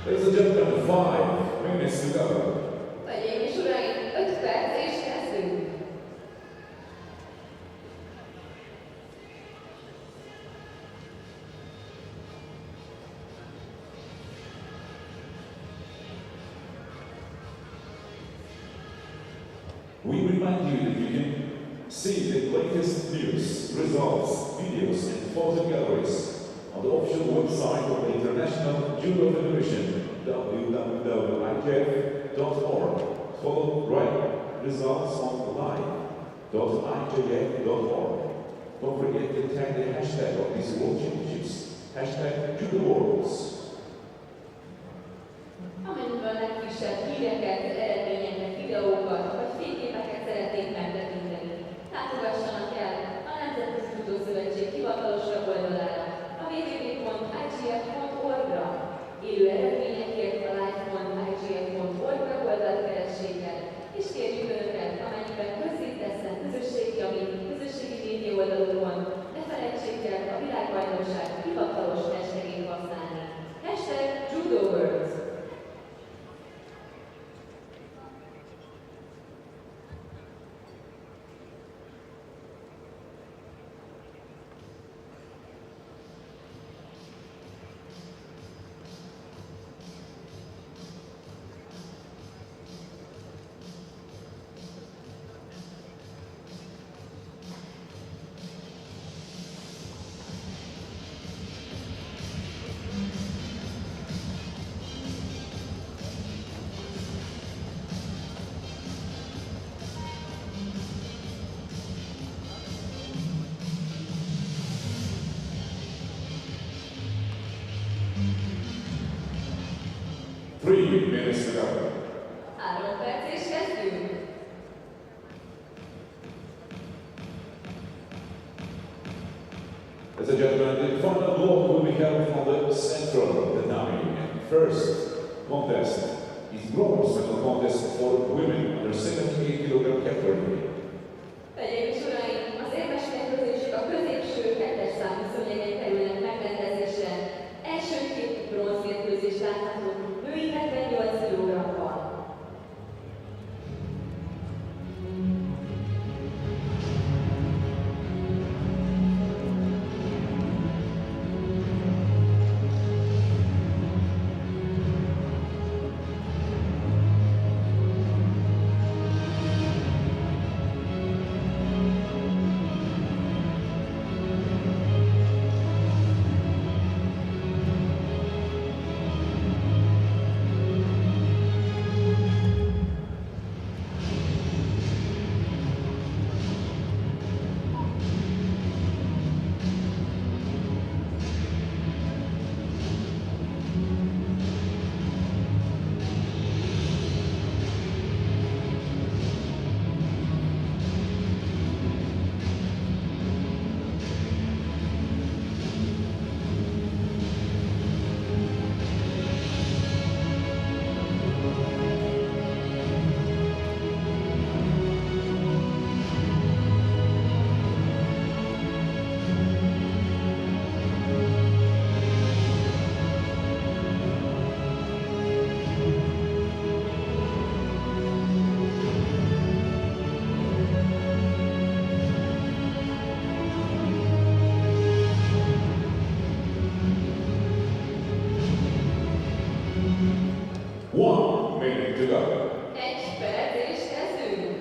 Ladies and gentlemen, 5 minutes to go. Hölgyeim és uraim, 5 perc és kezdünk! We remind you that you can see the latest news, results, videos and photo galleries on the official website of the International Judo Federation, www.ijf.org. Follow right results on live.ijf.org. Don't forget to tag the hashtag of these World Championships, hashtag JudoWorlds. Amennyiben a legfrissebb híreket, eredményeket, videókat vagy fényképeket szeretnék megtekinteni, látogassanak el a Nemzetközi Judo Szövetség hivatalos weboldalára, a www.igf.org-ra. Élő eredményekért a live.igf.org weboldalt keressék el, és kérjük Önöket, amennyiben közzéteszem közösségi média oldalukon, ne felejtsék el a világbajnokság hivatalos hashtagét használni. Hashtag JudoWorlds. Minutes to go. 3 perc és kezdünk! Ladies and gentlemen, the final block will be held on the central tatami. First contest is bronze medal contest for women under 78 kg category. Hölgyeim és uraim, az érmes mérkőzések a középső 2-es számú szőnyegen kerülnek megrendezésre. Első 2 bronzmérkőzés látható női 78 kg-ban. To go. 1 perc és kezdünk!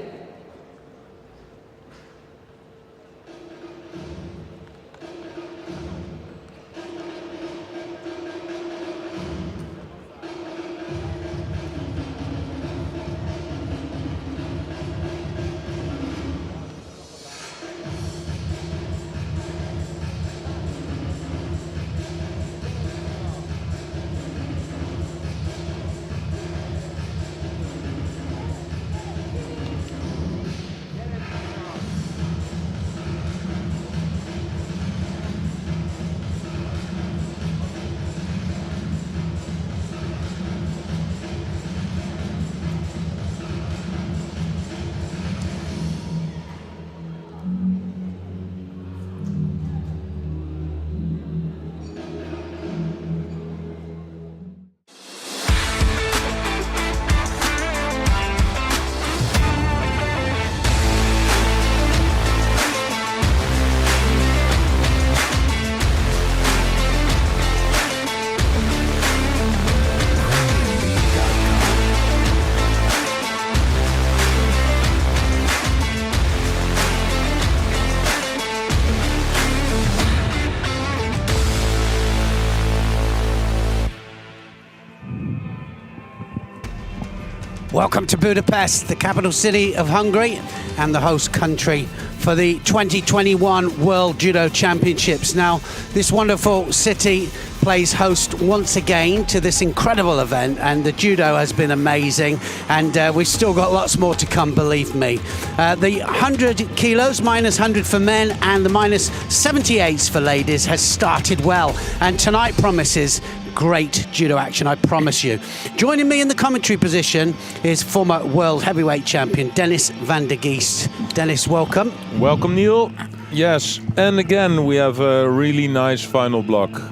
Welcome to Budapest, the capital city of Hungary and the host country for the 2021 World Judo Championships. Now, this wonderful city plays host once again to this incredible event, and the judo has been amazing, and we've still got lots more to come, believe me. The 100 kilos, minus 100 for men, and the minus 78s for ladies has started well, and tonight promises great judo action, I promise you. Joining me in the commentary position is former world heavyweight champion Dennis van der Geest. Dennis, welcome. Welcome, Neil. Yes, and again we have a really nice final block.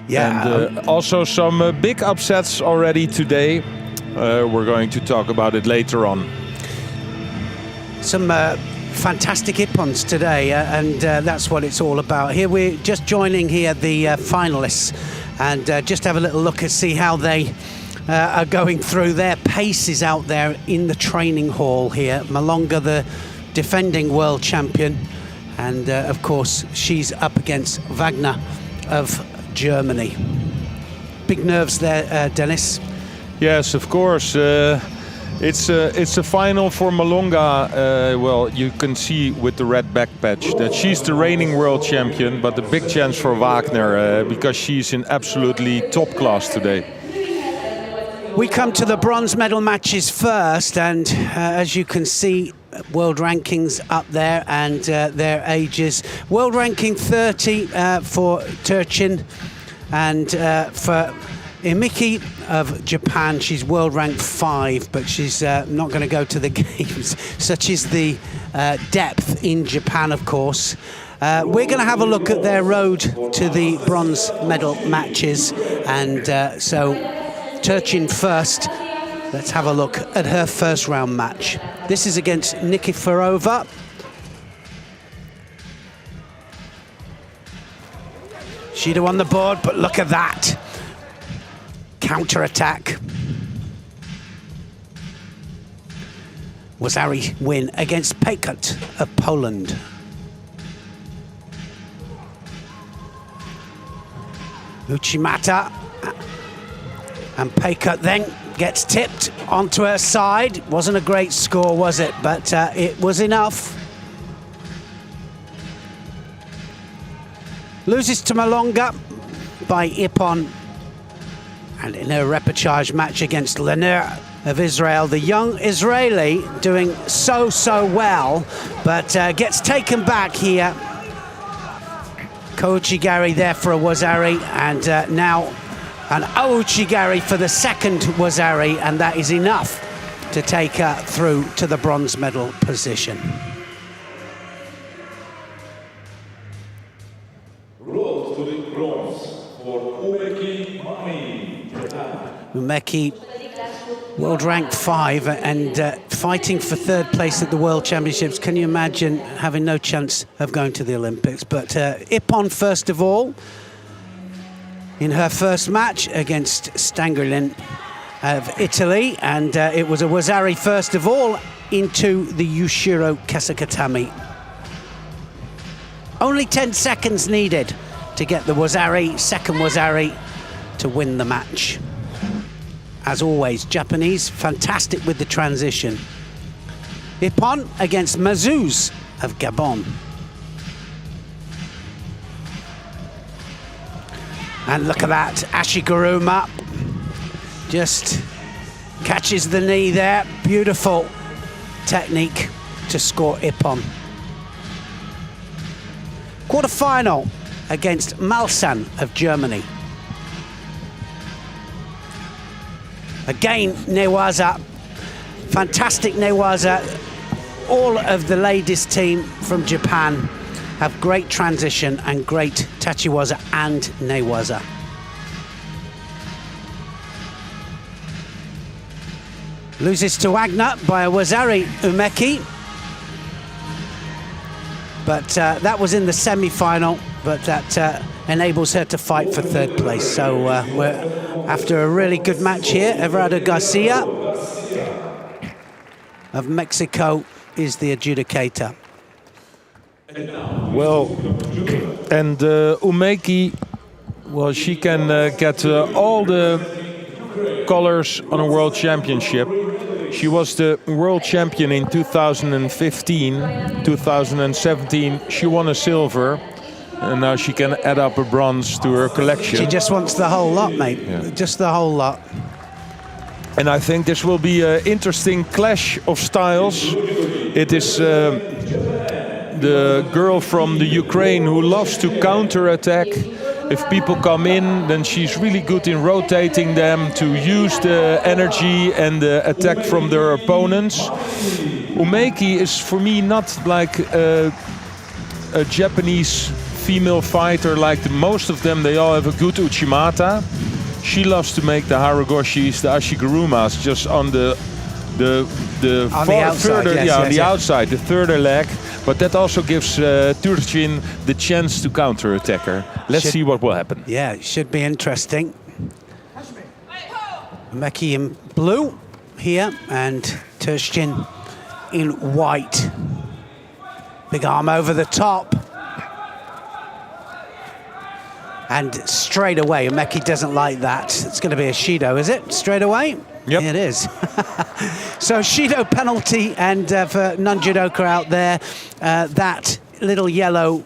Yeah, and also some big upsets already today. We're going to talk about it later on. Some fantastic ippons today, and that's what it's all about. Here we're just joining here the finalists, and just have a little look and see how they are going through their paces out there in the training hall here. Malonga, the defending world champion, and of course she's up against Wagner of Germany. Big nerves there, Dennis. Yes, of course. It's a final for Malonga. Well, you can see with the red back patch that she's the reigning world champion, but the big chance for Wagner because she's in absolutely top class today. We come to the bronze medal matches first, and as you can see, world rankings up there and their ages. World ranking 30 for Turchin, and for Imiki of Japan, she's world rank 5, but she's not going to go to the games. Such is the depth in Japan, of course. We're going to have a look at their road to the bronze medal matches, and so Turchin first. Let's have a look at her first round match. This is against Nikiforova. Shido on the board, but look at that. Counter-attack. Wazari win against Pekut of Poland. Uchimata. And Pekut then gets tipped onto her side. Wasn't a great score, was it? But it was enough. Loses to Malonga by Ippon. And in her repechage match against Lenir of Israel, the young Israeli doing so well, but gets taken back here. Kouchigari there for a Wazari, and now an Ouchigari for the second Wazari, and that is enough to take her through to the bronze medal position. Road to the bronze for Umeki Mami, Japan. Umeki, world rank 5, and fighting for third place at the World Championships. Can you imagine having no chance of going to the Olympics? But Ippon, first of all, in her first match against Stangerlin of Italy, and it was a Wazari first of all into the Yushiro Kesakatami. Only 10 seconds needed to get the Wazari, second Wazari, to win the match. As always, Japanese, fantastic with the transition. Ippon against Mazuz of Gabon. And look at that, Ashiguruma just catches the knee there. Beautiful technique to score Ippon. Quarter-final against Malsan of Germany. Again, Newaza, fantastic Newaza. All of the ladies team from Japan have great transition and great Tachiwaza and Newaza. Loses to Wagner by a Wazari Umeki. But that was in the semi-final, but that enables her to fight for third place. So we're after a really good match here. Everardo Garcia of Mexico is the adjudicator. Well, and Umeki, well, she can get all the colors on a world championship. She was the world champion in 2015, 2017. She won a silver, and now she can add up a bronze to her collection. She just wants the whole lot, mate. Yeah. Just the whole lot. And I think this will be an interesting clash of styles. It is the girl from the Ukraine who loves to counter-attack. If people come in, then she's really good in rotating them to use the energy and the attack from their opponents. Umeki is for me not like a Japanese female fighter like most of them. They all have a good uchimata. She loves to make the haragoshis, the ashigurumas, just on the outside, further, yes, on yes, the yes. outside, the further leg. But that also gives Turchin the chance to counter-attack her. Let's see what will happen. Yeah, it should be interesting. Umeki in blue here and Turchin in white. Big arm over the top. And straight away, Umeki doesn't like that. It's going to be a Shido, is it? Straight away? Yep. It is. So Shido penalty, and for non-judoka out there, that little yellow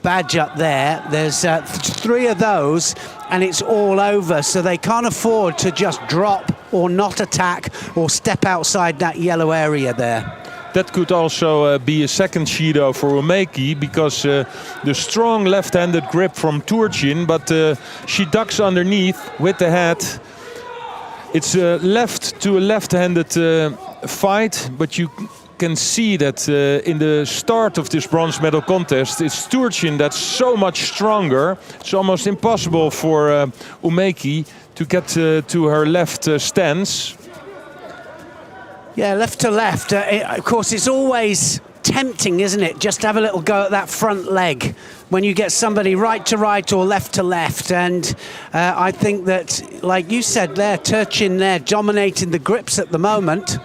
badge up there, there's 3 of those, and it's all over. So they can't afford to just drop or not attack or step outside that yellow area there. That could also be a second Shido for Umeki, because the strong left-handed grip from Turchin, but she ducks underneath with the head. It's a left-handed fight, but you can see that in the start of this bronze medal contest, it's Turchin that's so much stronger. It's almost impossible for Umeki to get to her left stance. Yeah, left to left. Of course, it's always tempting, isn't it? Just have a little go at that front leg when you get somebody right to right or left to left. And I think that, like you said there, Turchin there dominating the grips at the moment.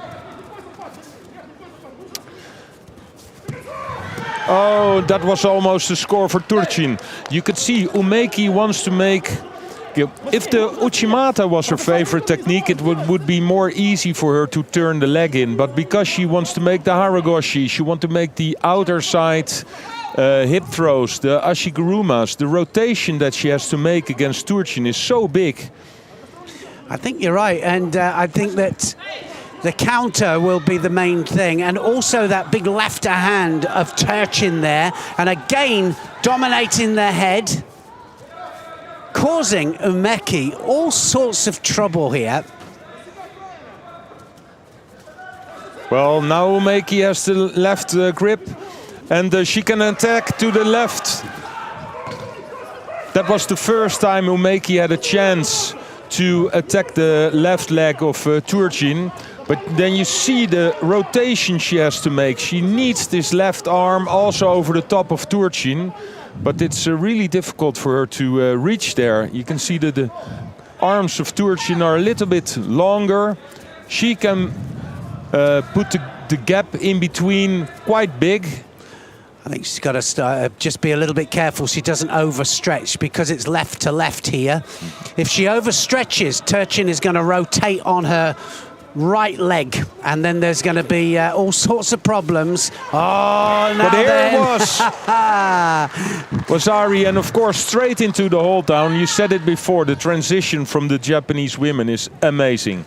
Oh, that was almost a score for Turchin. You could see Umeki wants to make... If the uchimata was her favorite technique, it would be more easy for her to turn the leg in. But because she wants to make the haragoshi, she wants to make the outer side hip throws, the ashigurumas, the rotation that she has to make against Turchin is so big. I think you're right, and I think that the counter will be the main thing, and also that big left hand of Turchin there, and again dominating the head, causing Umeki all sorts of trouble here. Well, now Umeki has the left grip, and she can attack to the left. That was the first time Umeki had a chance to attack the left leg of Turchin. But then you see the rotation she has to make. She needs this left arm also over the top of Turchin. But it's really difficult for her to reach there. You can see that the arms of Turchin are a little bit longer. She can put the gap in between quite big. I think she's got to just be a little bit careful she doesn't overstretch, because it's left to left here. If she overstretches, Turchin is going to rotate on her right leg, and then there's going to be all sorts of problems. Oh, now but here then. it was Ari, and of course straight into the hold down. You said it before, the transition from the Japanese women is amazing.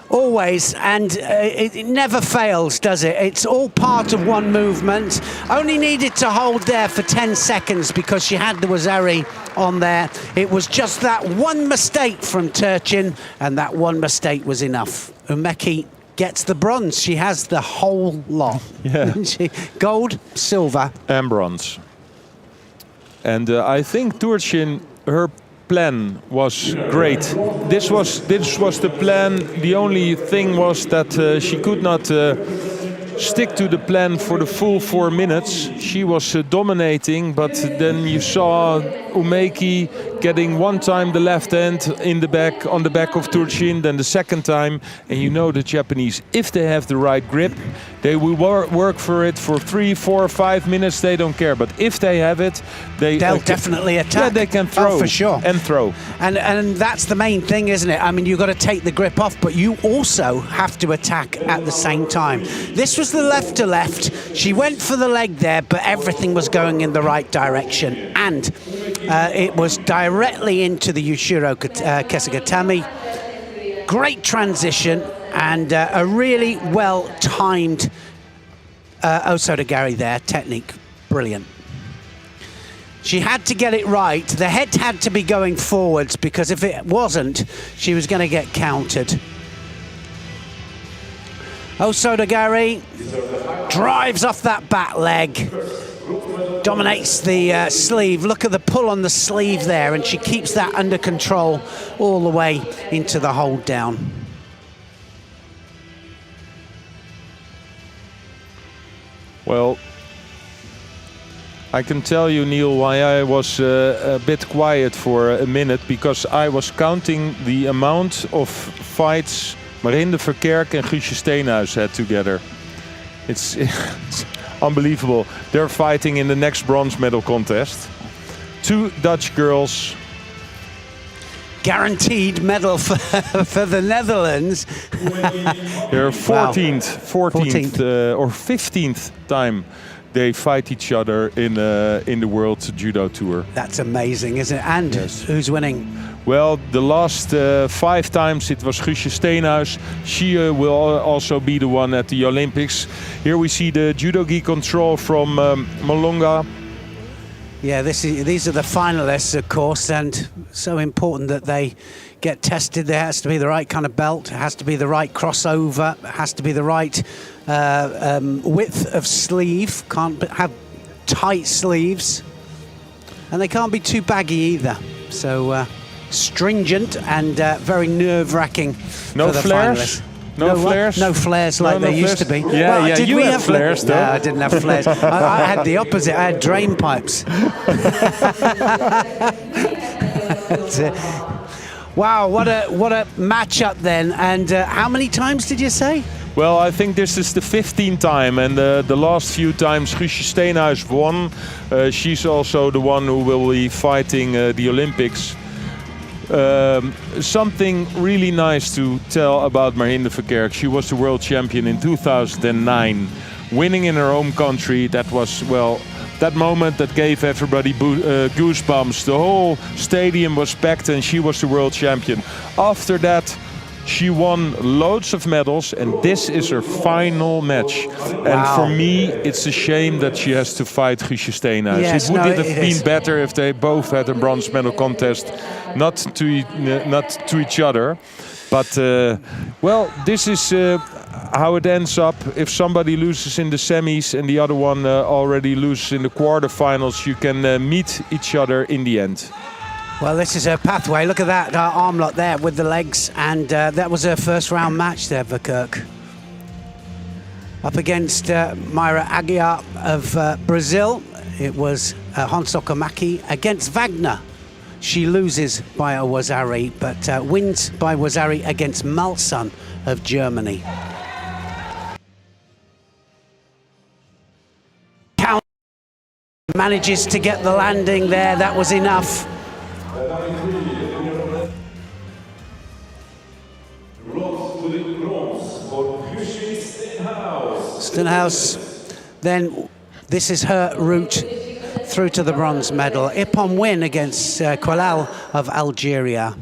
Always, and it never fails, does it? It's all part of one movement. Only needed to hold there for 10 seconds because she had the Wazari on there. It was just that one mistake from Turchin, and that one mistake was enough. Umeki gets the bronze. She has the whole lot. Yeah. Gold, silver, and bronze. And I think Turchin, her plan was great. This was the plan. The only thing was that she could not stick to the plan for the full 4 minutes. She was dominating, but then you saw Umeki getting one time the left hand in the back, on the back of Turchin, then the second time. And you know the Japanese, if they have the right grip, they will work for it for 3, 4, 5 minutes. They don't care. But if they have it, they'll definitely attack. Yeah, they can throw. Oh, for sure. And throw. And that's the main thing, isn't it? I mean, you've got to take the grip off, but you also have to attack at the same time. This was the left to left. She went for the leg there, but everything was going in the right direction. And it was directly into the Yushiro Kesugatami. Great transition and a really well-timed Osodagari there. Technique, brilliant. She had to get it right. The head had to be going forwards because if it wasn't, she was going to get countered. Osodagari drives off that back leg, dominates the sleeve. Look at the pull on the sleeve there, and she keeps that under control all the way into the hold down. Well, I can tell you, Neil, why I was a bit quiet for a minute, because I was counting the amount of fights Marijn de Verkerk and Guusje Steenhuis had together. It's unbelievable. They're fighting in the next bronze medal contest. 2 Dutch girls. Guaranteed medal for the Netherlands. They're 14th or 15th time they fight each other in the World Judo Tour. That's amazing, isn't it? And yes. Who's winning? Well, the last 5 times it was Guusje Steenhuis. She will also be the one at the Olympics. Here we see the judo-gi control from Malonga. Yeah, these are the finalists, of course, and so important that they get tested. There has to be the right kind of belt, it has to be the right crossover, it has to be the right width of sleeve. Can't have tight sleeves, and they can't be too baggy either. So stringent and very nerve-wracking no for the flares? finalists. No flares? No flares like no they used to be. Yeah, well, did you we have flares, though. No, I didn't have flares. I had the opposite. I had drain pipes. Wow, what a matchup then. And how many times did you say? Well, I think this is the 15th time, and the last few times Guusje Steenhuis won. She's also the one who will be fighting the Olympics. Something really nice to tell about Marijn de Verkerk. She was the world champion in 2009, winning in her home country. That was, well, that moment that gave everybody goosebumps. The whole stadium was packed and she was the world champion. After that, she won loads of medals, and this is her final match. Wow. And for me, it's a shame that she has to fight Guusje Steenhuis. Yes, it would have been better if they both had a bronze medal contest, not to each other. But, well, this is how it ends up. If somebody loses in the semis and the other one already loses in the quarterfinals, you can meet each other in the end. Well, this is her pathway. Look at that arm lock there with the legs, and that was her first round match there, Verkerk. Up against Mayra Aguiar of Brazil. It was Honso Komaki against Wagner. She loses by a Wazari, but wins by Wazari against Malsun of Germany. Count manages to get the landing there. That was enough. Steenhuis, then this is her route through to the bronze medal. Ippon win against Qualal of Algeria.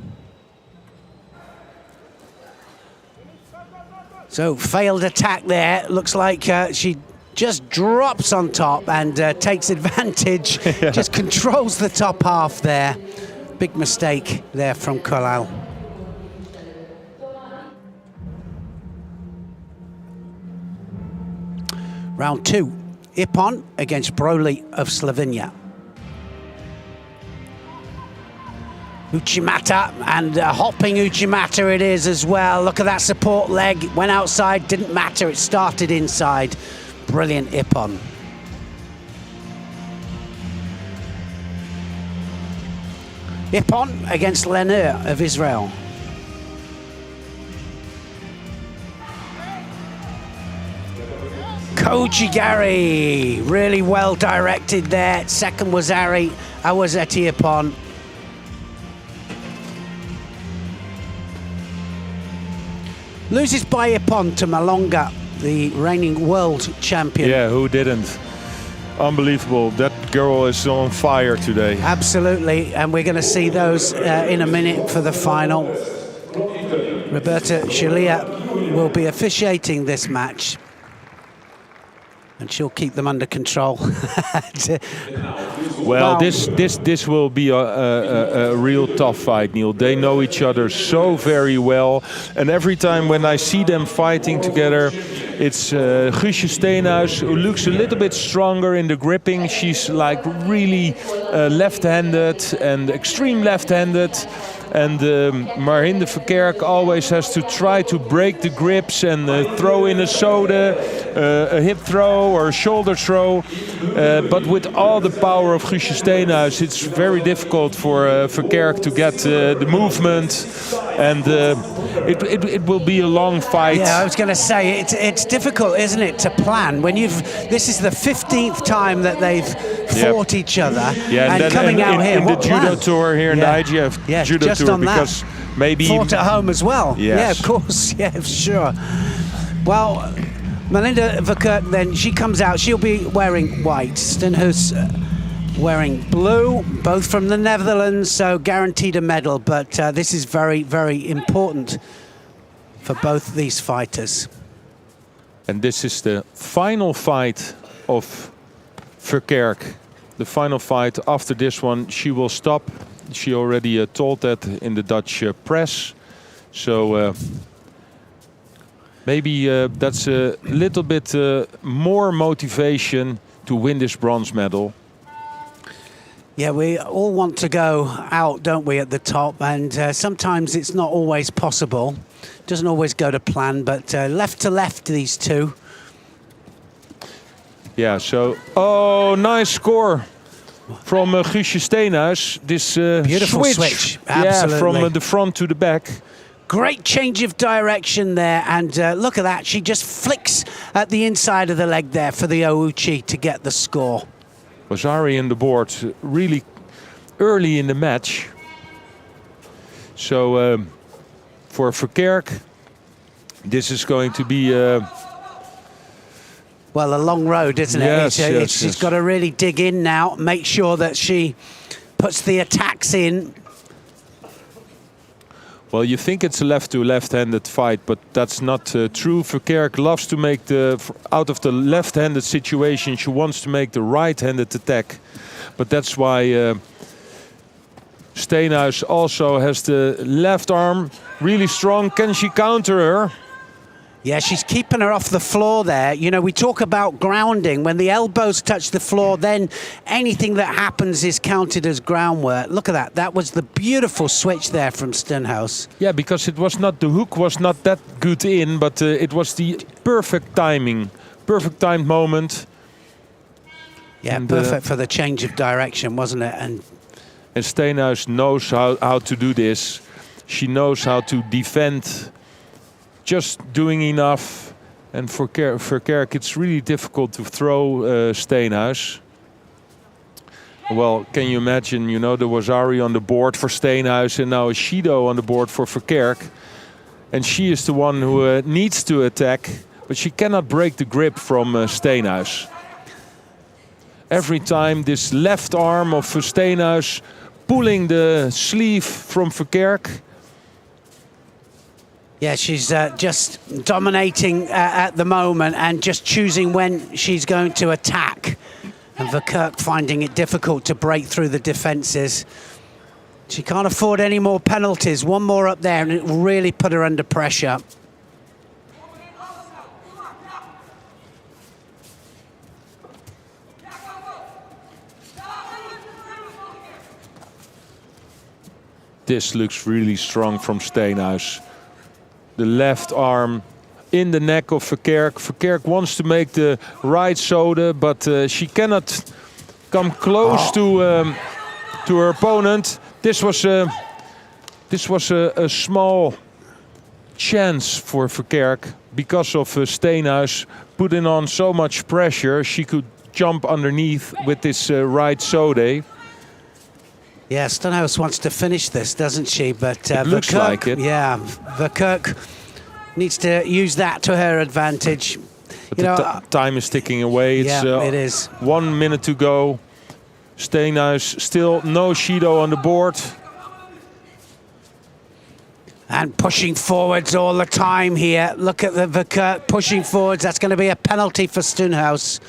So failed attack there. Looks like she just drops on top and takes advantage. Yeah. Just controls the top half there. Big mistake there from Qualal. Round 2, Ippon against Broly of Slovenia. Uchimata, and hopping Uchimata it is as well. Look at that support leg. Went outside, didn't matter. It started inside. Brilliant Ippon. Ippon against Lenur of Israel. Koji Gary, really well directed there. Second was Ari Awazeti Ippon. Loses by Ippon to Malonga, the reigning world champion. Yeah, who didn't? Unbelievable. That girl is on fire today. Absolutely, and we're going to see those in a minute for the final. Roberta Shalia will be officiating this match, and she'll keep them under control. Well, Wow. this will be a real tough fight, Neil. They know each other so very well, and every time when I see them fighting together, it's Guusje Steenhuis, who looks a little bit stronger in the gripping. She's like really left-handed and extreme left-handed. And Marhinde Verkerk always has to try to break the grips and throw in a soda, a hip throw or a shoulder throw. But with all the power of Guusje Steenhuis, it's very difficult for Verkerk to get the movement. And it will be a long fight. Yeah, I was going to say, it's difficult, isn't it, to plan when this is the 15th time that they've fought each other. Yeah, and coming out here, in the judo tour here in the IGF judo just tour, on because that. maybe Fought at home as well. Yes. Yeah, of course. Yeah, sure. Well, Melinda Verkerk then, she comes out, she'll be wearing white. Stenhuis wearing blue, both from the Netherlands, so guaranteed a medal, but this is very, very important for both these fighters. And this is the final fight of Verkerk. The final fight. After this one, she will stop. She already told that in the Dutch press. So maybe that's a little bit more motivation to win this bronze medal. Yeah, we all want to go out, don't we, at the top, and sometimes it's not always possible. Doesn't always go to plan, but left to left, these two. Yeah, so, oh, nice score from Guusje Steenhuis. This beautiful switch. Absolutely. Yeah, from the front to the back. Great change of direction there, and look at that. She just flicks at the inside of the leg there for the Ouchi to get the score. Wasari on the board really early in the match. So for Verkerk, this is going to be... well, a long road, isn't it? Yes, She's got to really dig in now, make sure that she puts the attacks in. Well, you think it's a left-to-left-handed fight, but that's not true. Verkerk loves to make out of the left-handed situation, she wants to make the right-handed attack. But that's why Steenhuis also has the left arm really strong. Can she counter her? Yeah, she's keeping her off the floor there. You know, we talk about grounding. When the elbows touch the floor, then anything that happens is counted as groundwork. Look at that. That was the beautiful switch there from Steenhuis. Yeah, because it was not, the hook was not that good in, but it was the perfect timing, perfect timed moment. Yeah, and perfect for the change of direction, wasn't it? And Steenhuis knows how to do this. She knows how to defend, just doing enough. And for Verkerk, it's really difficult to throw Steenhuis. Well, can you imagine, you know, there was Ari on the board for Steenhuis and now a Shido on the board for Verkerk. And she is the one who needs to attack, but she cannot break the grip from Steenhuis. Every time this left arm of Steenhuis pulling the sleeve from Verkerk. Yeah, she's just dominating at the moment and just choosing when she's going to attack. And Verkerk finding it difficult to break through the defences. She can't afford any more penalties. One more up there and it will really put her under pressure. This looks really strong from Steenhuis. The left arm in the neck of Verkerk. Verkerk wants to make the right soda, but she cannot come close to her opponent. this was a small chance for Verkerk because of Steenhuis putting on so much pressure. She could jump underneath with this right sode. Yeah, Steenhuis wants to finish this, doesn't she? But it looks like it. Yeah, Verkerk needs to use that to her advantage. But the time is ticking away. It's, it is. 1 minute to go. Steenhuis still no Shido on the board. And pushing forwards all the time here. Look at the Verkerk pushing forwards. That's going to be a penalty for Steenhuis,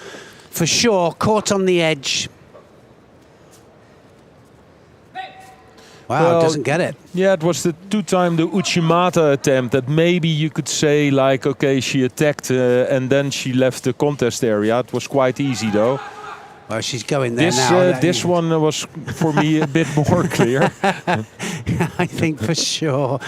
for sure. Caught on the edge. Wow, Well, doesn't get it. Yeah, it was the two-time the Uchimata attempt that maybe you could say like, okay, she attacked and then she left the contest area. It was quite easy though. Well, she's going there now. This one was for me a bit more clear. I think for sure.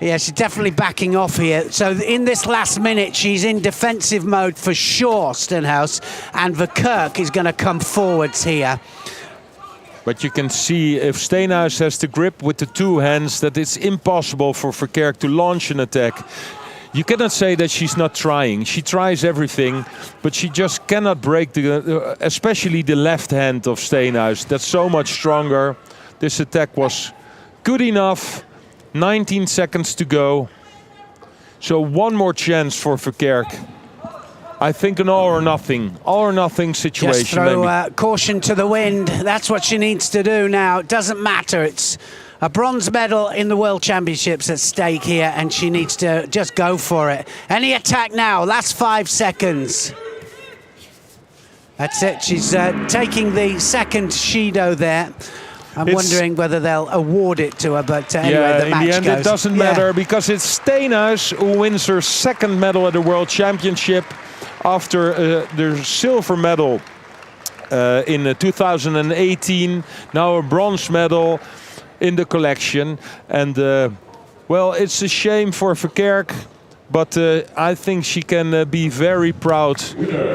Yeah, she's definitely backing off here. So in this last minute, she's in defensive mode for sure, Steenhuis. And Verkerk is going to come forwards here. But you can see if Steenhuis has the grip with the two hands that it's impossible for Verkerk to launch an attack. You cannot say that she's not trying. She tries everything, but she just cannot break the, especially the left hand of Steenhuis. That's so much stronger. This attack was good enough. 19 seconds to go. So one more chance for Verkerk. I think an all or nothing situation. Just throw caution to the wind. That's what she needs to do now. It doesn't matter. It's a bronze medal in the World Championships at stake here, and she needs to just go for it. Any attack now, last 5 seconds. That's it, she's taking the second Shido there. I'm wondering whether they'll award it to her, but anyway, the match in the end goes. it doesn't matter because it's Steenhuis who wins her second medal at the World Championship after the silver medal in 2018. Now a bronze medal in the collection, and well, it's a shame for Verkerk, but I think she can be very proud.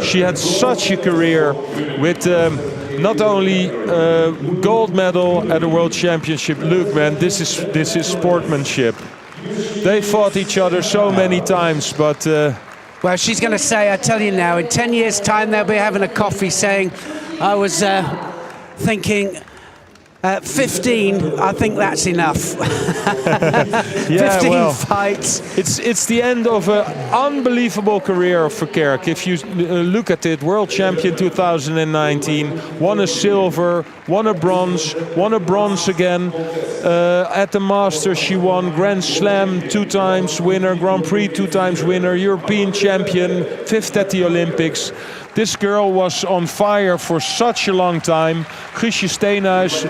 She had such a career with not only gold medal at the World Championship. Look, man, this is sportsmanship. They fought each other so many times, but well, she's going to say, I tell you now, in 10 years' time they'll be having a coffee saying, I was thinking 15, I think that's enough. 15 fights. It's the end of an unbelievable career for Verkerk. If you look at it, world champion 2019, won a silver, won a bronze again. At the Masters she won Grand Slam 2 times winner, Grand Prix 2 times winner, European champion, 5th at the Olympics. This girl was on fire for such a long time. Guusje Steenhuis,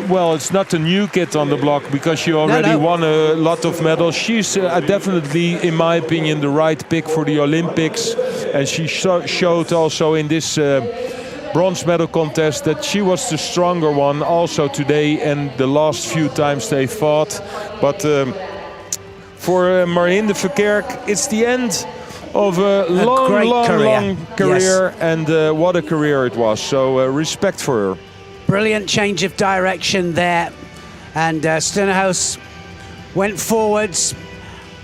well, it's not a new kid on the block because she already won a lot of medals. She's definitely, in my opinion, the right pick for the Olympics. And she showed also in this bronze medal contest that she was the stronger one also today and the last few times they fought. But for Marijn Verkerk, it's the end of a long career, yes. And what a career it was. So respect for her. Brilliant change of direction there, and Steenhuis went forwards.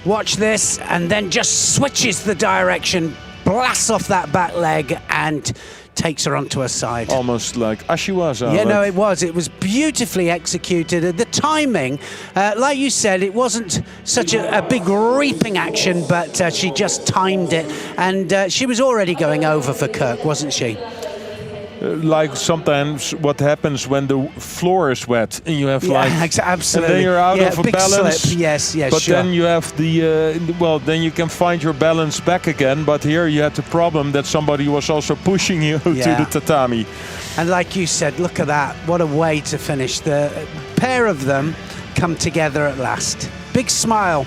Watch this, and then just switches the direction, blasts off that back leg, and takes her onto her side. Almost like Ashiwaza. Yeah, no, it was beautifully executed. The timing, like you said, it wasn't such a big reaping action, but she just timed it, and she was already going over for Verkerk, wasn't she? Like sometimes what happens when the floor is wet and you have absolutely. And then you're out of balance. Slip. Yes, but sure. then you have the well, then you can find your balance back again. But here you had the problem that somebody was also pushing you to the tatami. And like you said, look at that! What a way to finish. The pair of them come together at last. Big smile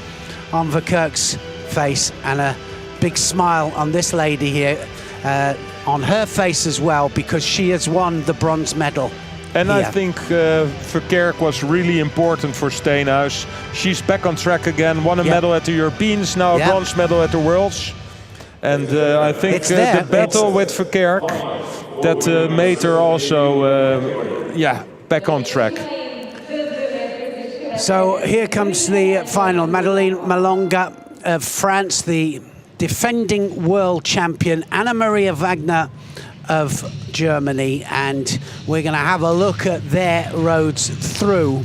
on Verkerk's face, and a big smile on this lady here. On her face as well, because she has won the bronze medal. And I think Verkerk was really important for Steenhuis. She's back on track again, won a medal at the Europeans, now a bronze medal at the Worlds. And I think the battle with Verkerk that made her also, back on track. So here comes the final. Madeleine Malonga of France, the defending world champion, Anna Maria Wagner of Germany, and we're going to have a look at their roads through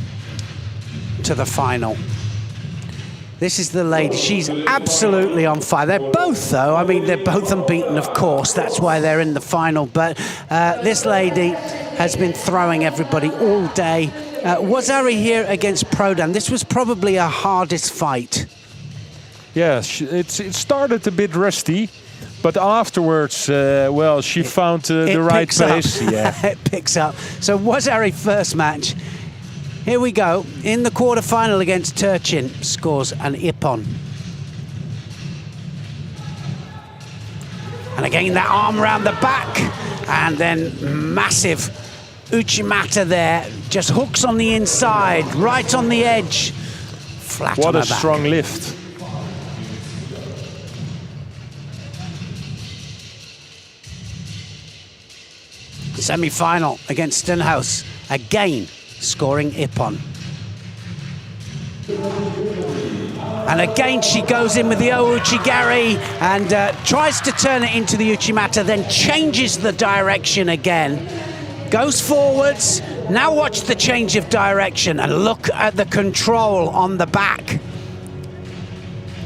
to the final. This is the lady. She's absolutely on fire. They're both, though. I mean, they're both unbeaten, of course. That's why they're in the final. But this lady has been throwing everybody all day. Wazari here against Prodan. This was probably her hardest fight. Yeah, it started a bit rusty, but afterwards, she found the right pace. Yeah. It picks up. So Wazari first match. Here we go. In the quarter-final against Turchin, scores an ippon. And again, that arm round the back, and then massive Uchimata there. Just hooks on the inside, right on the edge. Flat on her back. What a strong lift. Semi-final against Stenhouse. Again, scoring ippon. And again she goes in with the Ouchigari and tries to turn it into the Uchimata, then changes the direction again. Goes forwards. Now watch the change of direction and look at the control on the back.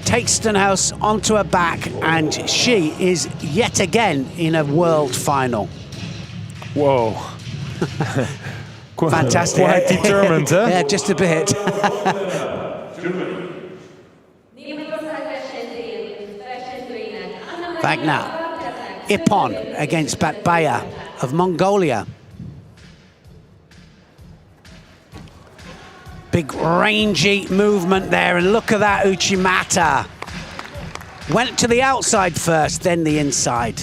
Takes Stenhouse onto her back, and she is yet again in a world final. Whoa. Fantastic. Quite determined, huh? Yeah, just a bit. Wagner, ippon against Batbaya of Mongolia. Big rangy movement there, and look at that Uchimata. Went to the outside first, then the inside.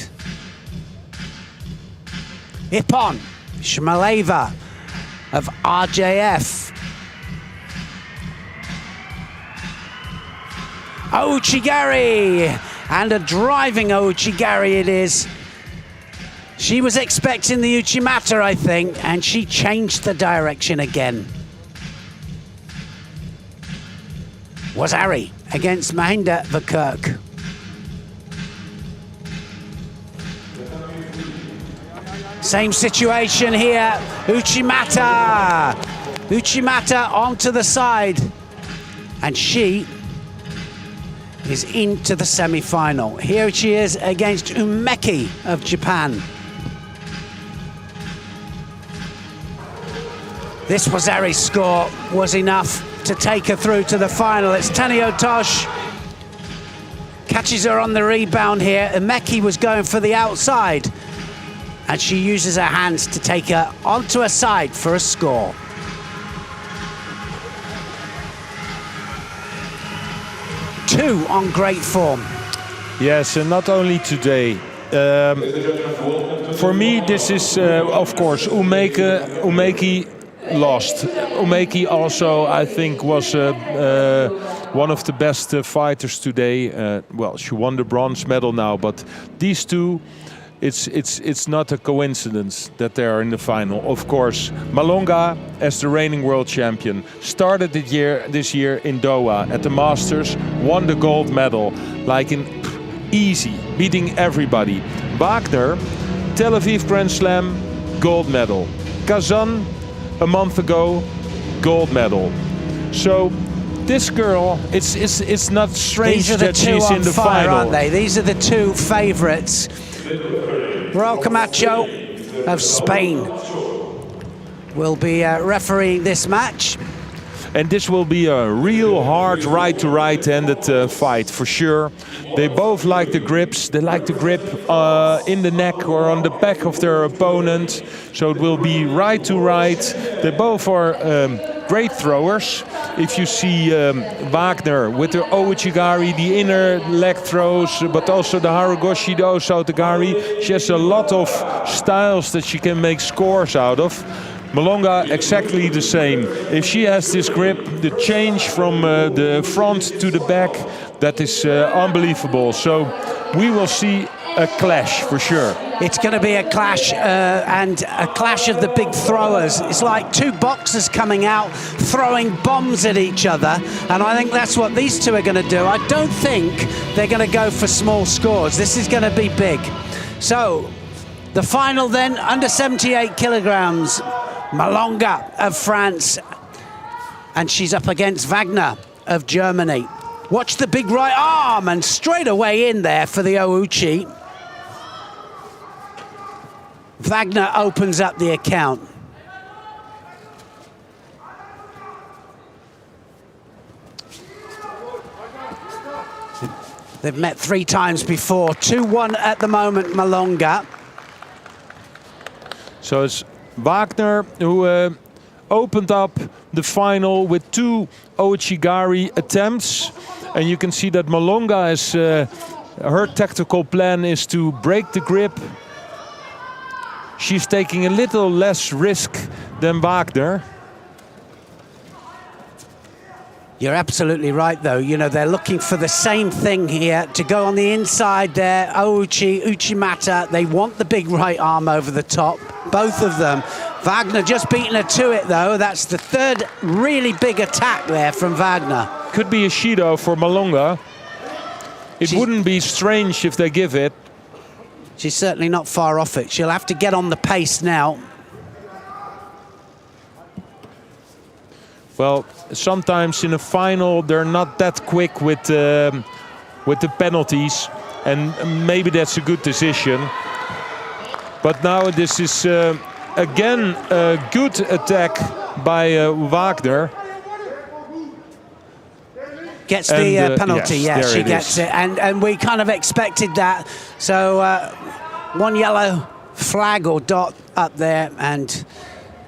Ippon, Shmaleva of RJF. Ouchigari, and a driving Ouchigari it is. She was expecting the Uchimata, I think, and she changed the direction again. Wazari against Mahinda Verkerk. Same situation here. Uchimata. Uchimata onto the side. And she is into the semi-final. Here she is against Umeki of Japan. This Wazari's score was enough to take her through to the final. It's Tanio Tosh. Catches her on the rebound here. Umeki was going for the outside, and she uses her hands to take her onto her side for a score. Two on great form. Yes, and not only today. For me, this is, of course, Umeki lost. Umeki also, I think, was one of the best fighters today. Well, she won the bronze medal now, but these two, it's not a coincidence that they are in the final. Of course, Malonga, as the reigning world champion, started this year in Doha at the Masters, won the gold medal, like in easy, beating everybody. Wagner, Tel Aviv Grand Slam, gold medal. Kazan, a month ago, gold medal. So this girl, it's not strange that she's in the final, aren't they? These are the two favourites. Raul Camacho of Spain will be refereeing this match. And this will be a real hard right-to-right-handed fight for sure. They both like the grips. They like the grip in the neck or on the back of their opponent. So it will be right-to-right. They both are great throwers. If you see Wagner with the Ouchigari, the inner leg throws, but also the Harugoshi, the Osotogari, she has a lot of styles that she can make scores out of. Malonga exactly the same. If she has this grip, the change from the front to the back, that is unbelievable. So we will see a clash for sure. It's going to be a clash, and a clash of the big throwers. It's like two boxers coming out, throwing bombs at each other, and I think that's what these two are going to do. I don't think they're going to go for small scores. This is going to be big. So, the final then, under 78 kilograms, Malonga of France, and she's up against Wagner of Germany. Watch the big right arm, and straight away in there for the Ouchi. Wagner opens up the account. They've met 3 times before. 2-1 at the moment, Malonga. So it's Wagner who opened up the final with 2 Ouchigari attempts. And you can see that Malonga is, her tactical plan is to break the grip. She's taking a little less risk than Wagner. You're absolutely right, though. You know, they're looking for the same thing here, to go on the inside there. Uchimata, they want the big right arm over the top, both of them. Wagner just beating her to it, though. That's the 3rd really big attack there from Wagner. Could be a Shido for Malonga. It wouldn't be strange if they give it. She's certainly not far off it. She'll have to get on the pace now. Well, sometimes in a final they're not that quick with the penalties, and maybe that's a good decision. But now this is again a good attack by Wagner. Gets the penalty, yes, she gets it. And we kind of expected that. So 1 yellow flag or dot up there, and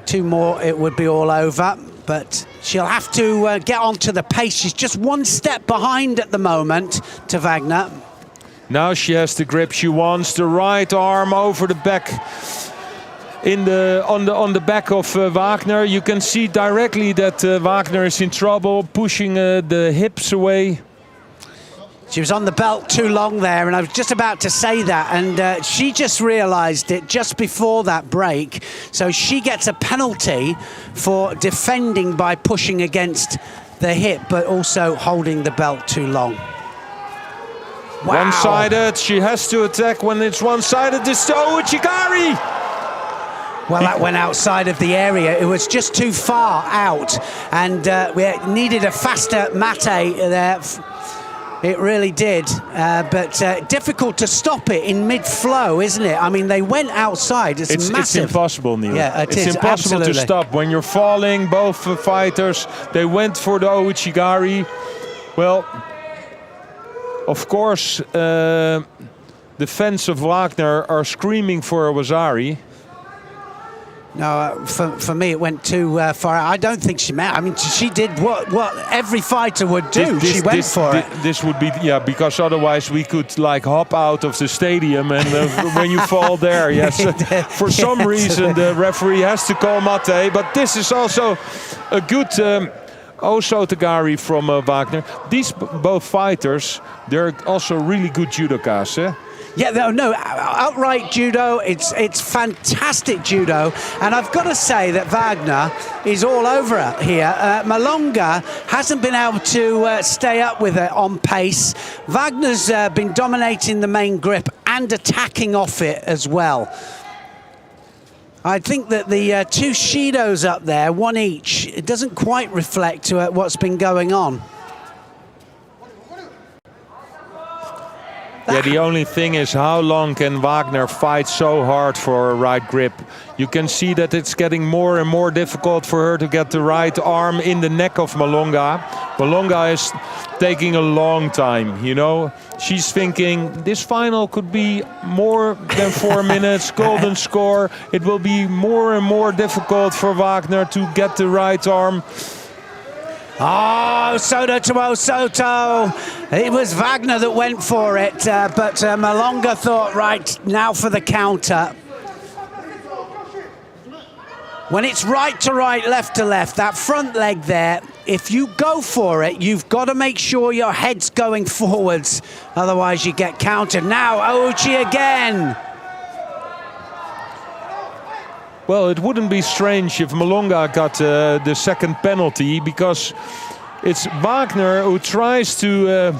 2 more, it would be all over. But she'll have to get onto the pace. She's just 1 step behind at the moment to Wagner. Now she has the grip she wants. The right arm over the back. On the back of Wagner, you can see directly that Wagner is in trouble, pushing the hips away. She was on the belt too long there, and I was just about to say that, and she just realized it just before that break. So she gets a penalty for defending by pushing against the hip, but also holding the belt too long. Wow. One-sided, she has to attack when it's one-sided. This is Ouchigari! Well, that went outside of the area. It was just too far out, and we needed a faster mate there. It really did, but difficult to stop it in mid-flow, isn't it? I mean, they went outside. It's massive. It's impossible, Neil. Yeah, it's impossible to stop. When you're falling, both fighters, they went for the Ouchigari. Well, of course, the fans of Wagner are screaming for a Wazari. No, for me it went too far. I don't think she meant. I mean, she did what every fighter would do. She went for it. This would be, yeah, because otherwise we could like hop out of the stadium, and when you fall there, yes, for some reason the referee has to call mate. But this is also a good Osotagari from Wagner. These both fighters, they're also really good judokas, eh? Yeah, no, outright judo. It's fantastic judo, and I've got to say that Wagner is all over it here. Malonga hasn't been able to stay up with it on pace. Wagner's been dominating the main grip and attacking off it as well. I think that the 2 Shidos up there, 1 each, it doesn't quite reflect what's been going on. Yeah, the only thing is, how long can Wagner fight so hard for a right grip? You can see that it's getting more and more difficult for her to get the right arm in the neck of Malonga. Malonga is taking a long time, you know. She's thinking, this final could be more than 4 minutes, golden score. It will be more and more difficult for Wagner to get the right arm. Oh, Soto to Osoto. It was Wagner that went for it, but Malonga thought, right, now for the counter. When it's right to right, left to left, that front leg there, if you go for it, you've got to make sure your head's going forwards. Otherwise, you get countered. Now, Ouchi again. Well, it wouldn't be strange if Malonga got the second penalty, because it's Wagner who tries to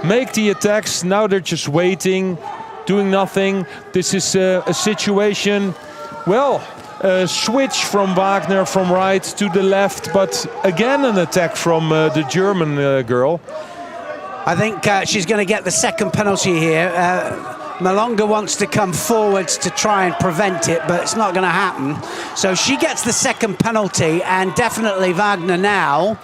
make the attacks. Now they're just waiting, doing nothing. This is a situation, well, a switch from Wagner from right to the left, but again an attack from the German girl. I think she's going to get the second penalty here. Malonga wants to come forwards to try and prevent it, but it's not going to happen. So she gets the second penalty, and definitely Wagner now.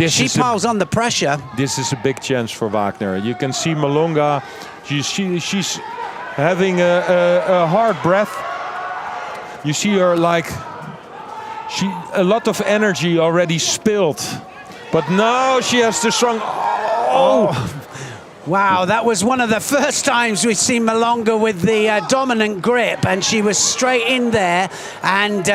She piles on the pressure. This is a big chance for Wagner. You can see Malonga, she's having a hard breath. You see her like, a lot of energy already spilled. But now she has the strong, Wow, that was one of the first times we've seen Malonga with the dominant grip, and she was straight in there. And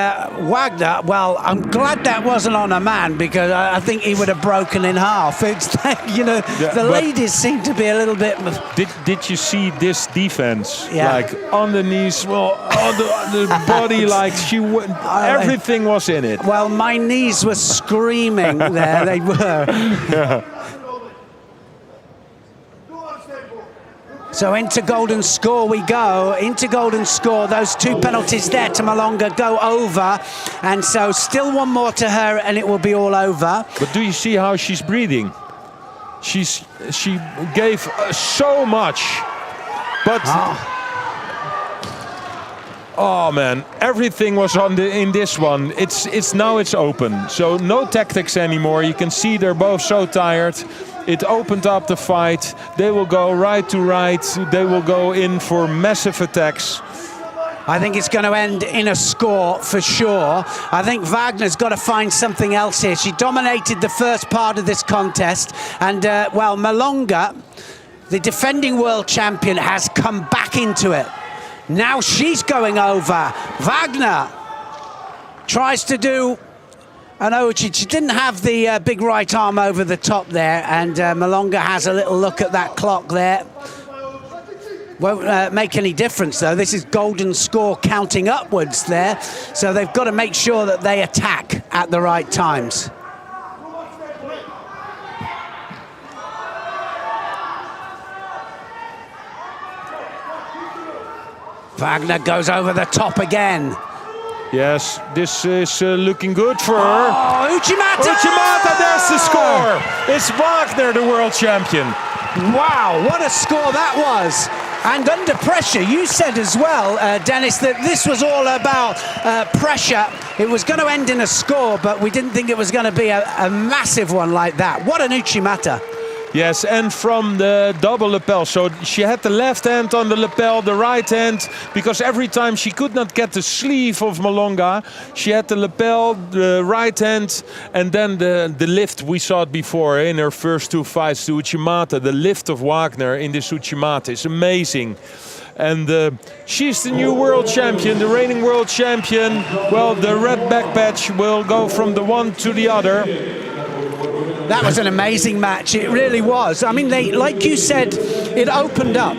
Wagner, well, I'm glad that wasn't on a man, because I think he would have broken in half. It's you know, yeah, the ladies seem to be a little bit. Did you see this defense? Yeah. Like on the knees, well, on the body, like everything was in it. Well, my knees were screaming there. They were. Yeah. So into golden score we go, into golden score. Those two penalties there to Malonga go over, and so still one more to her and it will be all over. But do you see how she's breathing? She gave so much, but oh man, everything was in this one. Now it's open, so no tactics anymore. You can see they're both so tired. It opened up the fight. They will go right to right. They will go in for massive attacks. I think it's going to end in a score for sure. I think Wagner's got to find something else here. She dominated the first part of this contest, and well, Malonga, the defending world champion, has come back into it. Now she's going over. Wagner tries to do an Ouchi. She didn't have the big right arm over the top there, and Malonga has a little look at that clock there. Won't make any difference though. This is golden score counting upwards there, so they've got to make sure that they attack at the right times. Wagner goes over the top again. Yes, this is looking good for her. Oh, Uchimata! Uchimata, there's the score. It's Wagner, the world champion. Wow, what a score that was. And under pressure, you said as well, Dennis, that this was all about pressure. It was going to end in a score, but we didn't think it was going to be a massive one like that. What an Uchimata. Yes, and from the double lapel. So she had the left hand on the lapel, the right hand, because every time she could not get the sleeve of Malonga, she had the lapel, the right hand, and then the lift. We saw it before in her first two fights, the Uchimata. The lift of Wagner in this Uchimata is amazing. And she's the new world champion, the reigning world champion. Well, the red back patch will go from the one to the other. That was an amazing match, it really was. I mean, like you said, it opened up.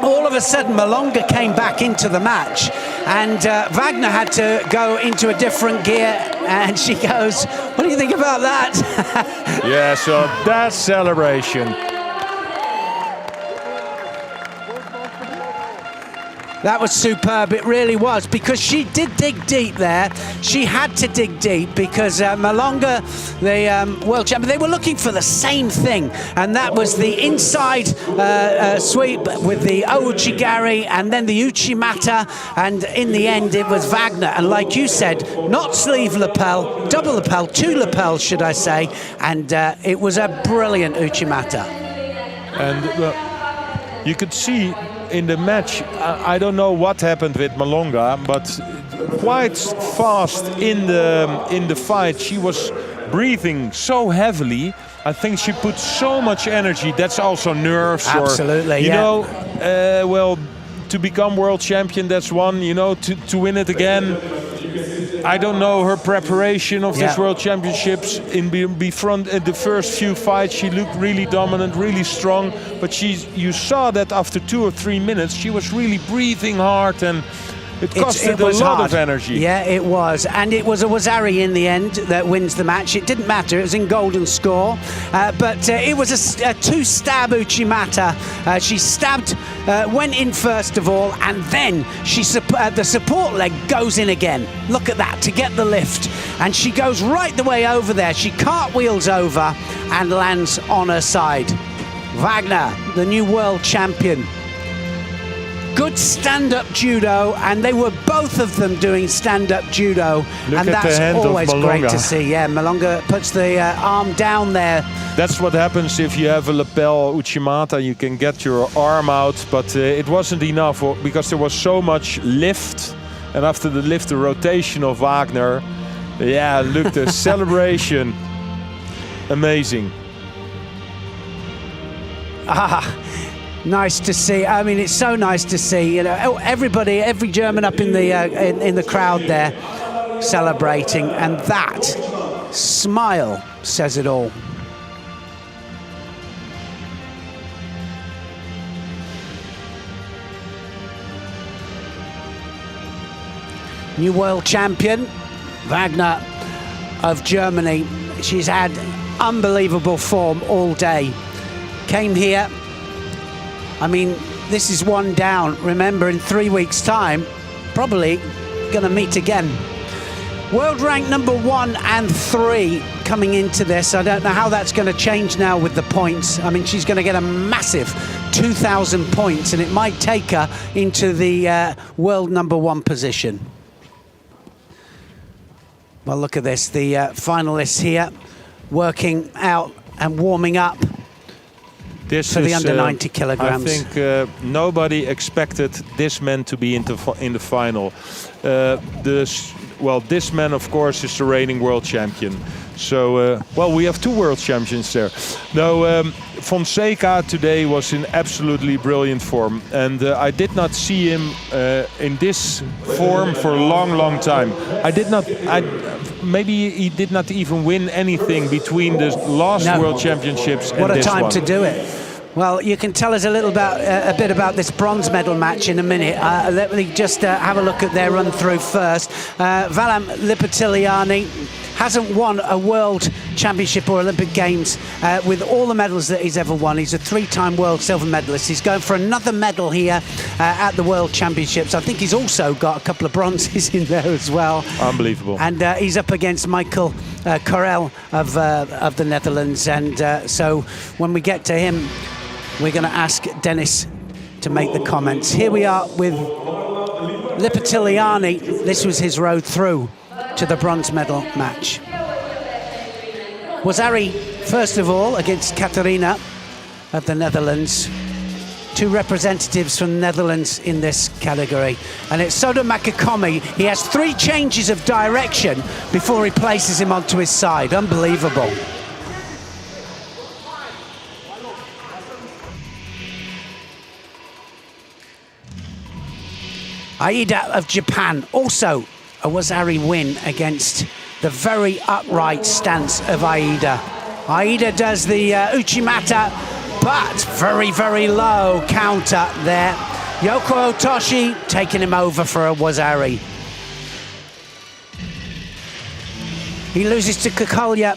All of a sudden, Malonga came back into the match, and Wagner had to go into a different gear, and she goes, what do you think about that? Yeah, so that's celebration. That was superb, it really was, because she did dig deep there. She had to dig deep because Malonga, the world champion, they were looking for the same thing, and that was the inside sweep with the Ouchigari and then the Uchimata, and in the end it was Wagner. And like you said, not sleeve lapel, double lapel, two lapels should I say, and it was a brilliant Uchimata. And you could see in the match, I don't know what happened with Malonga, but quite fast in the fight, she was breathing so heavily. I think she put so much energy. That's also nerves. Absolutely, or, you know, well, to become world champion, that's one. You know, to win it again, I don't know her preparation of this World Championships. In the first few fights, she looked really dominant, really strong. But you saw that after 2 or 3 minutes, she was really breathing hard, and it costed a lot of energy. Yeah, it was. And it was a Wazari in the end that wins the match. It didn't matter. It was in golden score. But it was a two-stab Uchimata. She stabbed, went in first of all, and then the support leg goes in again. Look at that, to get the lift. And she goes right the way over there. She cartwheels over and lands on her side. Wagner, the new world champion. Good stand-up judo, and they were both of them doing stand-up judo. Look and at that's the hand always of great Malonga. to see. Yeah, Malonga puts the arm down there. That's what happens if you have a lapel Uchimata. You can get your arm out, but it wasn't enough because there was so much lift. And after the lift, the rotation of Wagner. Yeah, look, the celebration. Amazing. Nice to see. I mean, it's so nice to see. You know, everybody, every German up in the crowd there, celebrating, and that smile says it all. New world champion, Wagner of Germany. She's had unbelievable form all day. Came here. I mean, this is one down. Remember, in 3 weeks' time, probably going to meet again. World rank number 1 and 3 coming into this. I don't know how that's going to change now with the points. I mean, she's going to get a massive 2,000 points, and it might take her into the world number 1 position. Well, look at this. The finalists here working out and warming up. This for the is, under 90 kilograms. I think nobody expected this man to be in the final. This man, of course, is the reigning world champion. So, we have 2 world champions there. Now, Fonseca today was in absolutely brilliant form. And I did not see him in this form for a long, long time. Maybe he did not even win anything between the last World Championships and this one. What a time to do it. Well, you can tell us a bit about this bronze medal match in a minute. Let me just have a look at their run through first. Valam Lipatiliani hasn't won a world championship or Olympic Games with all the medals that he's ever won. He's a 3-time world silver medalist. He's going for another medal here at the World Championships. I think he's also got a couple of bronzes in there as well. Unbelievable. And he's up against Michael Corel of the Netherlands. And so when we get to him, we're going to ask Dennis to make the comments. Here we are with Lipatiliani. This was his road through to the bronze medal match. Wazari, first of all, against Katarina of the Netherlands. 2 representatives from the Netherlands in this category. And it's Soda Makikomi. He has 3 changes of direction before he places him onto his side. Unbelievable. Aida of Japan, also a Wazari win against the very upright stance of Aida. Aida does the Uchimata, but very, very low counter there. Yoko Otoshi taking him over for a Wazari. He loses to Kokolja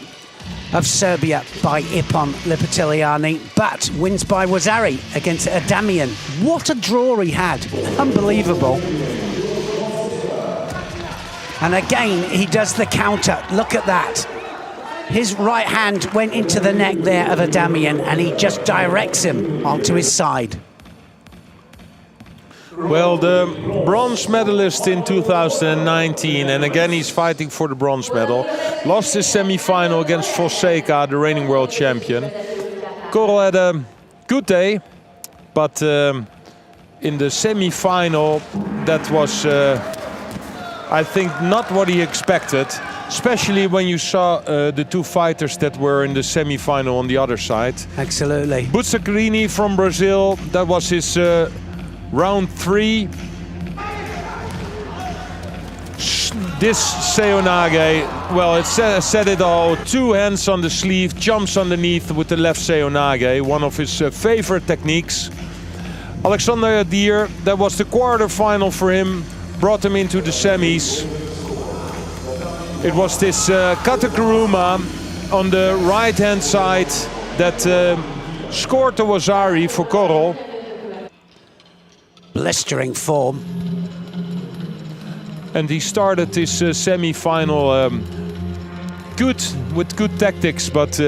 of Serbia by Ipon Lipatiliani, but wins by Wazari against Adamian. What a draw he had. Unbelievable. And again, he does the counter. Look at that. His right hand went into the neck there of Adamian, and he just directs him onto his side. Well, the bronze medalist in 2019, and again he's fighting for the bronze medal, lost his semi-final against Fonseca, the reigning world champion. Corel had a good day, but in the semi-final, that was, I think, not what he expected, especially when you saw the 2 fighters that were in the semi-final on the other side. Absolutely. Butsacarini from Brazil, that was his round 3. this seonage, well, it said it all. 2 hands on the sleeve, jumps underneath with the left seonage, one of his favorite techniques. Alexander Adir, that was the quarterfinal for him, brought him into the semis. It was this Kata on the right-hand side that scored the Wazari for Korol. Blistering form. And he started this semi-final with good tactics, but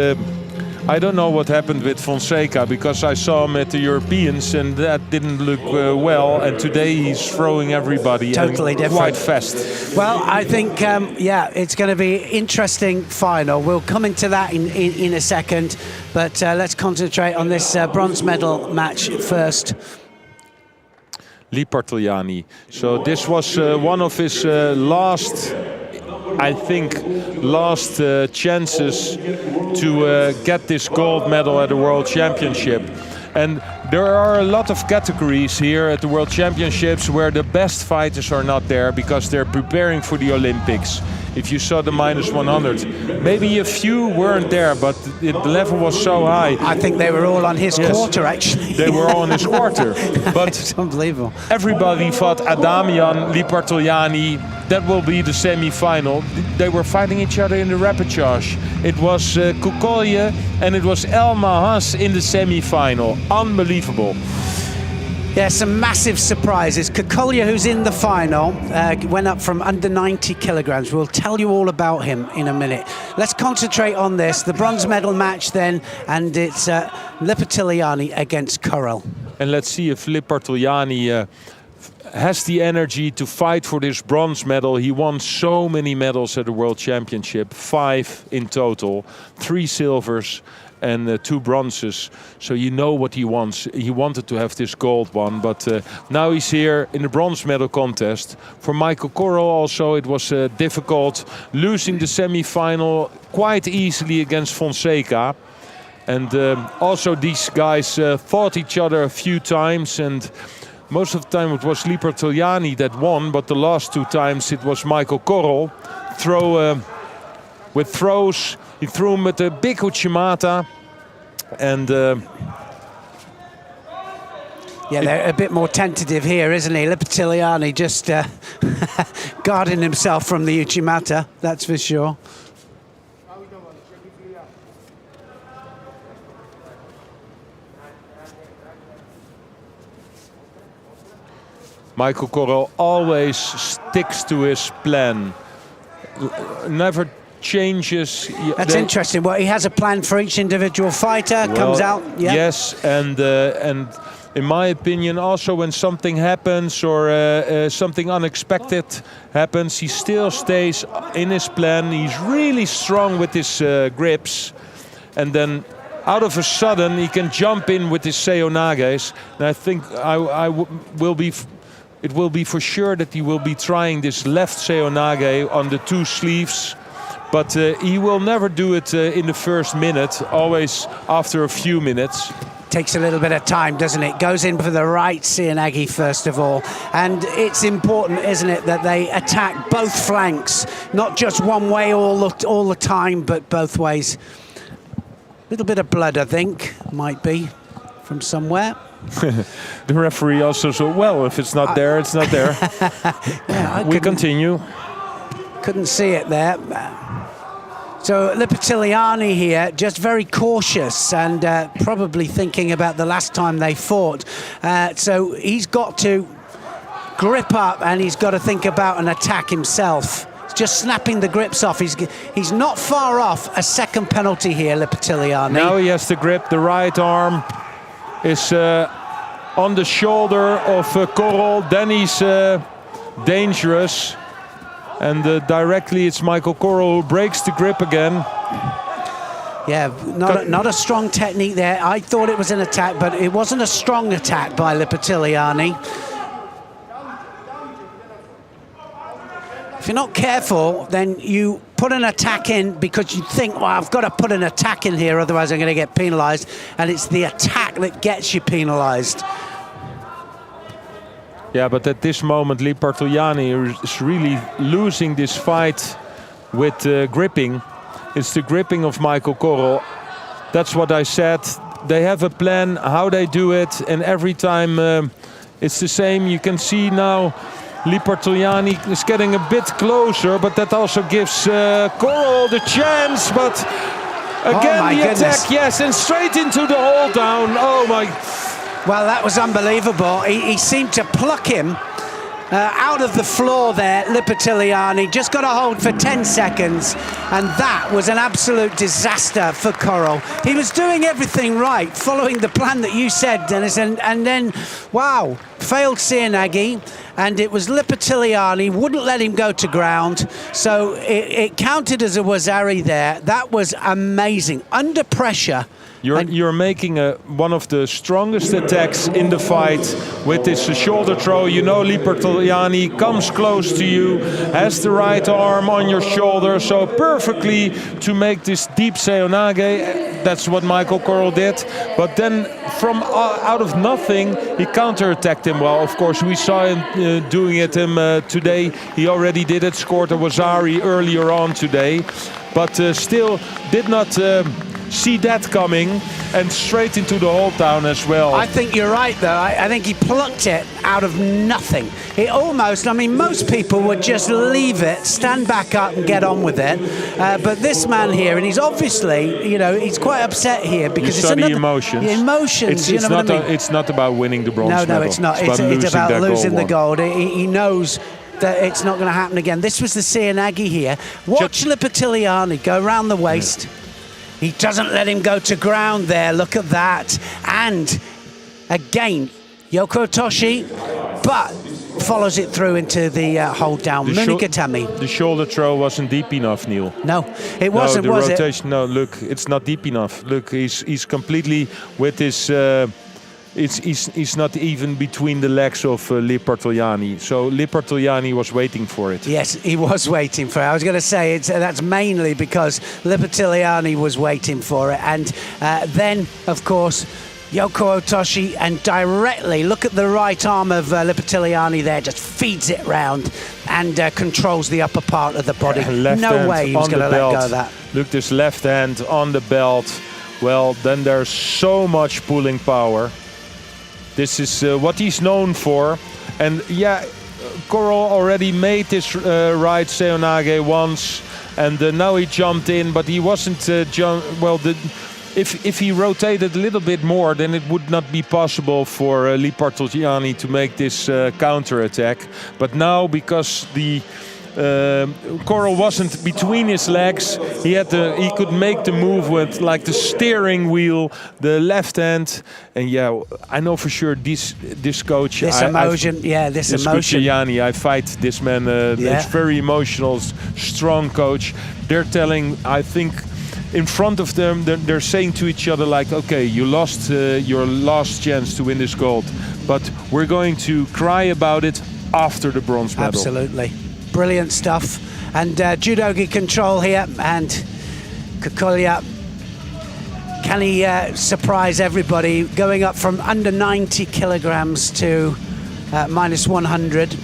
I don't know what happened with Fonseca, because I saw him at the Europeans and that didn't look well, and today he's throwing everybody totally different. Quite fast. Well, I think, yeah, it's going to be an interesting final. We'll come into that in a second, but let's concentrate on this bronze medal match first. Lee Partagliani. So this was one of his last chances to get this gold medal at the World Championship. And there are a lot of categories here at the World Championships where the best fighters are not there because they're preparing for the Olympics. If you saw the -100, maybe a few weren't there, but the level was so high. I think they were all on his quarter, actually. They were all on his quarter. But it's unbelievable. Everybody thought Adamian, Lee Partagliani, that will be the semi-final. They were fighting each other in the repechage. It was Kukolje and it was El Mahas in the semi-final. Unbelievable. Yeah, some massive surprises. Kukolje, who's in the final, went up from under 90 kilograms. We'll tell you all about him in a minute. Let's concentrate on this, the bronze medal match then, and it's Partagliani against Korol. And let's see if Partagliani has the energy to fight for this bronze medal. He won so many medals at the World Championship, 5 in total, 3 silvers and 2 bronzes. So you know what he wants. He wanted to have this gold one, but now he's here in the bronze medal contest. For Michael Korol also it was difficult, losing the semi-final quite easily against Fonseca. And also these guys fought each other a few times, and most of the time it was Lee Partagliani that won, but the last 2 times it was Michael Korol. With throws, he threw him with a big Uchimata, and yeah, they're a bit more tentative here, isn't he? Partagliani just guarding himself from the Uchimata, that's for sure. Michael Korol always sticks to his plan, never changes. That's interesting. Well, he has a plan for each individual fighter, comes out. Yeah. Yes, and in my opinion, also when something happens or something unexpected happens, he still stays in his plan. He's really strong with his grips, and then out of a sudden he can jump in with his seonages. And I think it will be for sure that he will be trying this left seonage on the 2 sleeves. But he will never do it in the first minute, always after a few minutes. Takes a little bit of time, doesn't it? Goes in for the right seonage first of all. And it's important, isn't it, that they attack both flanks, not just one way all the time, but both ways. A little bit of blood, I think, might be from somewhere. The referee also said, well, if it's not there, it's not there. Yeah, we continue. Couldn't see it there. So Partagliani here, just very cautious and probably thinking about the last time they fought. So he's got to grip up and he's got to think about an attack himself. Just snapping the grips off. He's not far off a second penalty here, Partagliani. Now he has to grip. The right arm is on the shoulder of Korol. Then he's dangerous. And directly it's Michael Korol who breaks the grip again. Yeah, not a strong technique there. I thought it was an attack, but it wasn't a strong attack by Partagliani. If you're not careful, then you put an attack in because you think, well, I've got to put an attack in here, otherwise I'm going to get penalised. And it's the attack that gets you penalised. Yeah, but at this moment, Lipartoiani is really losing this fight with gripping. It's the gripping of Michael Korrel. That's what I said. They have a plan how they do it, and every time it's the same. You can see now Lipartoiani is getting a bit closer, but that also gives Korrel the chance. But again, the attack, yes, and straight into the hold down. Oh my. Well, that was unbelievable. He seemed to pluck him out of the floor there, Lipartoiani. Just got a hold for 10 seconds, and that was an absolute disaster for Korrel. He was doing everything right, following the plan that you said, Dennis, and then, wow, failed Seoinage, and it was Lipartoiani, wouldn't let him go to ground, so it counted as a Wazari there. That was amazing. Under pressure. You're making one of the strongest attacks in the fight with this shoulder throw. You know Lipartoiani comes close to you, has the right arm on your shoulder, so perfectly to make this deep Seoinage. That's what Michael Korrel did. But then from out of nothing, he counter-attacked him well. Of course, we saw him doing it today. He already did it, scored a Wazari earlier on today. But still did not... see that coming, and straight into the hold down as well. I think you're right, though. I think he plucked it out of nothing. It almost, I mean, most people would just leave it, stand back up and get on with it. But this man here, and he's obviously, you know, he's quite upset here because it's another... emotions. The emotions, you know what I mean? It's not about winning the bronze medal. No, it's not. It's about losing the gold. He knows that it's not going to happen again. This was the Seoinage here. Watch Lipartoiani go round the waist. Yeah. He doesn't let him go to ground there. Look at that. And again, Yoko Otoshi, but follows it through into the hold down. Munigatami. The shoulder throw wasn't deep enough, Neil. No, it wasn't, was it? No, look, it's not deep enough. Look, he's completely with his... It's not even between the legs of Lipartoiani. So Lipartoiani was waiting for it. Yes, he was waiting for it. I was going to say that's mainly because Lipartoiani was waiting for it. And then, of course, Yoko Otoshi, and directly, look at the right arm of Lipartoiani there, just feeds it round and controls the upper part of the body. No way he was going to let go of that. Look, this left hand on the belt. Well, then there's so much pulling power. This is what he's known for. And yeah, Korrel already made this right Seoinage once, and now he jumped in, but he wasn't if he rotated a little bit more, then it would not be possible for Lipartoiani to make this counter attack. But now, because the Korrel wasn't between his legs, he could make the move with like the steering wheel, the left hand, and yeah, I know for sure this coach, this emotion. Yanni, I fight this man. It's very emotional, strong coach. They're telling, I think, in front of them, they're saying to each other like, okay, you lost your last chance to win this gold, but we're going to cry about it after the bronze medal. Absolutely. Brilliant stuff. And judogi control here, and Kokolia, can he surprise everybody, going up from under 90 kilograms to minus 100?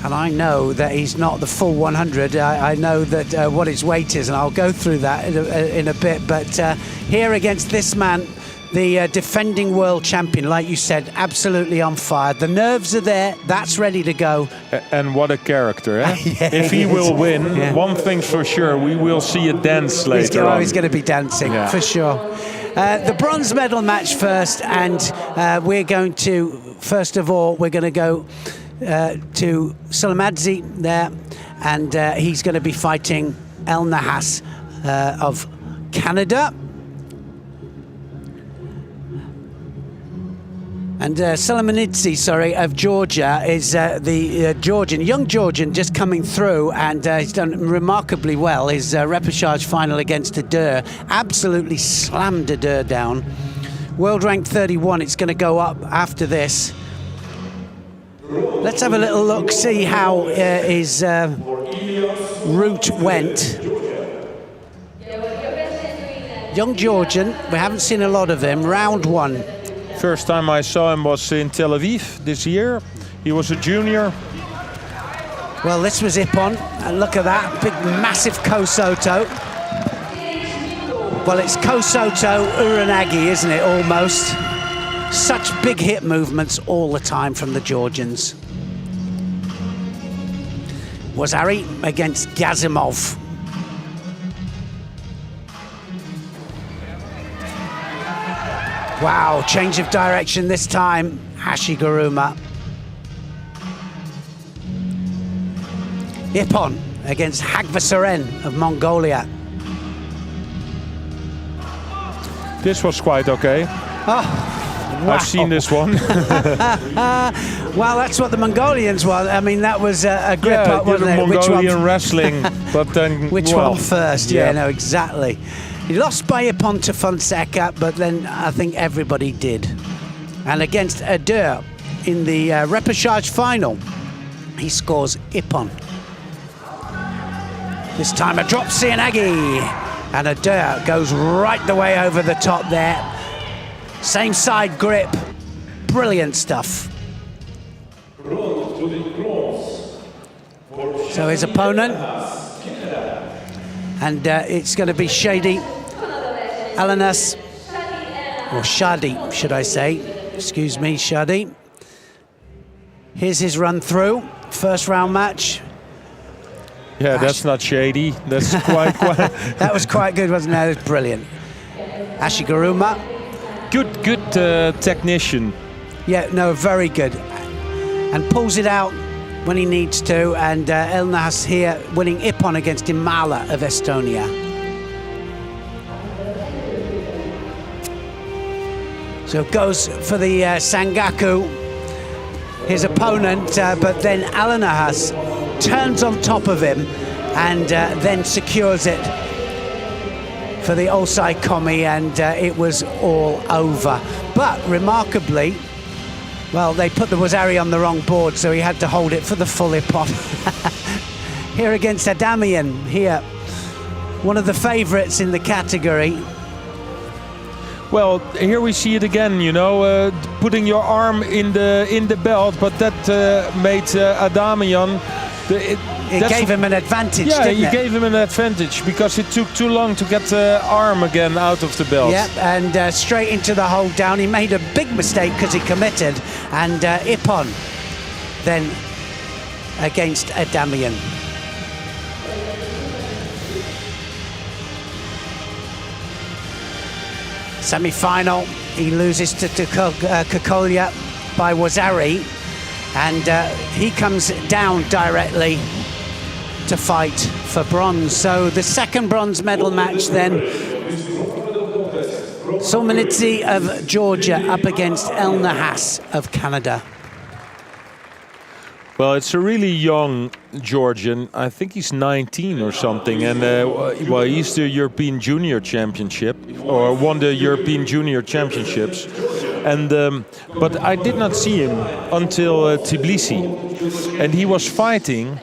And I know that he's not the full 100. I know that what his weight is, and I'll go through that in a bit. But here against this man, the defending world champion, like you said, absolutely on fire. The nerves are there. That's ready to go. And what a character, eh? Yeah, if he will win, one thing's for sure, we will see a dance later on. He's going to be dancing, for sure. The bronze medal match first, and we're going to, first of all, we're going to go to Solomadze there, and he's going to be fighting El Nahas of Canada. And Solomadze, of Georgia, is the young Georgian just coming through, and he's done remarkably well. His repechage final against Adur absolutely slammed Adur down. World rank 31, it's going to go up after this. Let's have a little look, see how his route went. Young Georgian, we haven't seen a lot of him, round one. First time I saw him was in Tel Aviv this year. He was a junior. Well, this was Ippon, and look at that, big, massive Kosoto. Well, it's Kosoto Uranagi, isn't it, almost? Such big hip movements all the time from the Georgians. Wazari against Gazimov. Wow, change of direction this time, Hashiguruma. Ippon against Hagvasaren of Mongolia. This was quite okay. Oh, wow. I've seen this one. Well, that's what the Mongolians want. I mean, that was a grip up, wasn't it? Mongolian wrestling, but then which well, one first? Yeah, no, exactly. He lost by Ippon to Fonseca, but then I think everybody did. And against Adur in the repechage final, he scores Ippon. This time a drop Cianagi, and Adur goes right the way over the top there. Same side grip, brilliant stuff. So his opponent, and it's going to be Shady Alanas, or Shadi, should I say? Excuse me, Shadi. Here's his run through, first round match. Yeah, that's not shady. That's quite. That was quite good, wasn't it? That was brilliant. Hashiguruma. Good technician. Yeah, no, very good. And pulls it out when he needs to. And Elnas here winning Ippon against Imala of Estonia. So goes for the Sangaku, his opponent, but then Alanahas turns on top of him and then secures it for the Osai Komi, and it was all over. But remarkably, well, they put the Wazari on the wrong board, so he had to hold it for the full Ippon. Here against Adamian, here, one of the favourites in the category. Well, here we see it again, you know, putting your arm in the belt, but that made Adamian. It gave him an advantage, yeah, didn't it? Yeah, gave him an advantage because it took too long to get the arm again out of the belt. Yep, and straight into the hold down. He made a big mistake because he committed, and Ippon then against Adamian. Semi-final, he loses to Kokolia by Wazari, and he comes down directly to fight for bronze. So the second bronze medal match then, Solmanidze of Georgia up against El Nahas of Canada. Well, it's a really young Georgian. I think he's 19 or something, and well, he's the European Junior Championship, or won the European Junior Championships. And but I did not see him until Tbilisi, and he was fighting.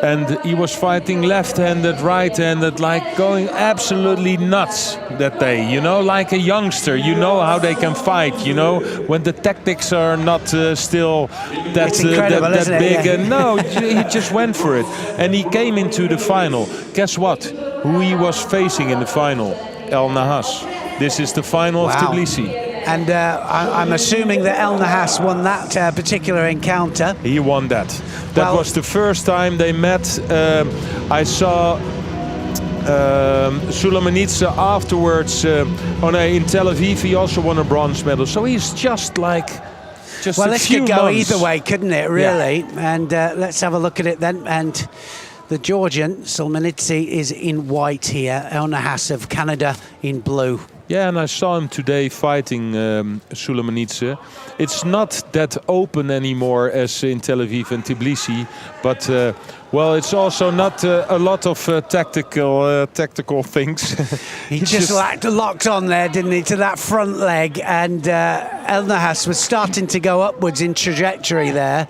And he was fighting left-handed, right-handed, like going absolutely nuts that day, you know, like a youngster. You know how they can fight, you know, when the tactics are not still that big. And no, he just went for it. And he came into the final. Guess what? Who he was facing in the final? El Nahas. This is the final of Tbilisi. And I'm assuming that El Nahas won that particular encounter. He won that. That was the first time they met. I saw Solmanidze afterwards in Tel Aviv. He also won a bronze medal. So he's just like well, this could go months. either way, couldn't it, really? Yeah. And let's have a look at it then. And the Georgian, Solmanidze, is in white here. El Nahas of Canada in blue. Yeah, and I saw him today fighting Solmanidze. It's not that open anymore as in Tel Aviv and Tbilisi, but well, it's also not a lot of tactical things. He just locked on there, didn't he, to that front leg, and El Nahas was starting to go upwards in trajectory there.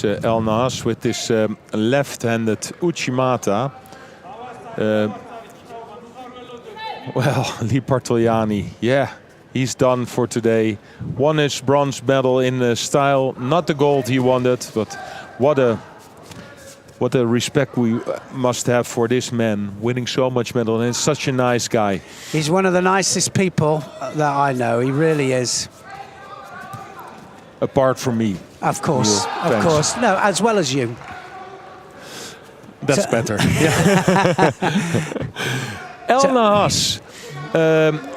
El Nahas with this left-handed Uchimata. Well, Lee Bartoliani, yeah, he's done for today. Won his bronze medal in the style, not the gold he wanted, but what a respect we must have for this man, winning so much medal, and such a nice guy. He's one of the nicest people that I know. He really is. Apart from me. Of course, Neil, of course. No, as well as you. That's better. Elna Haas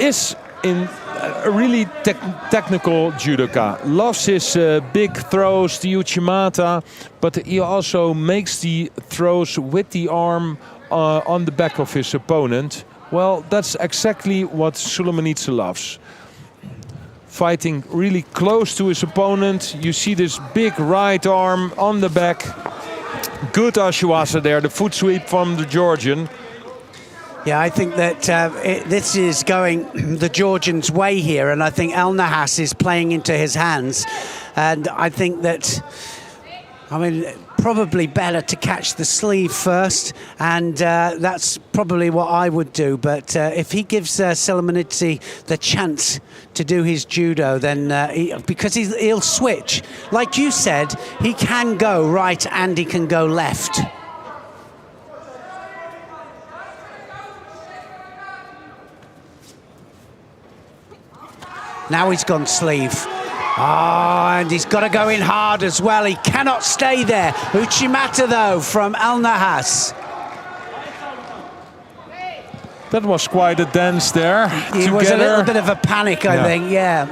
is in a really technical judoka. Loves his big throws, the Uchimata, but he also makes the throws with the arm on the back of his opponent. Well, that's exactly what Sulaimanidze loves. Fighting really close to his opponent. You see this big right arm on the back. Good Ashiwasa there, the foot sweep from the Georgian. Yeah, I think that this is going the Georgian's way here, and I think Elna Haas is playing into his hands. And I think that, I mean, probably better to catch the sleeve first, and that's probably what I would do. But if he gives Sulaimanidze the chance to do his judo, then because he'll switch. Like you said, he can go right and he can go left. Now he's gone sleeve. Oh, and he's got to go in hard as well. He cannot stay there. Uchimata, though, from Elna Haas. That was quite a dance there. It was a little bit of a panic, I think, yeah.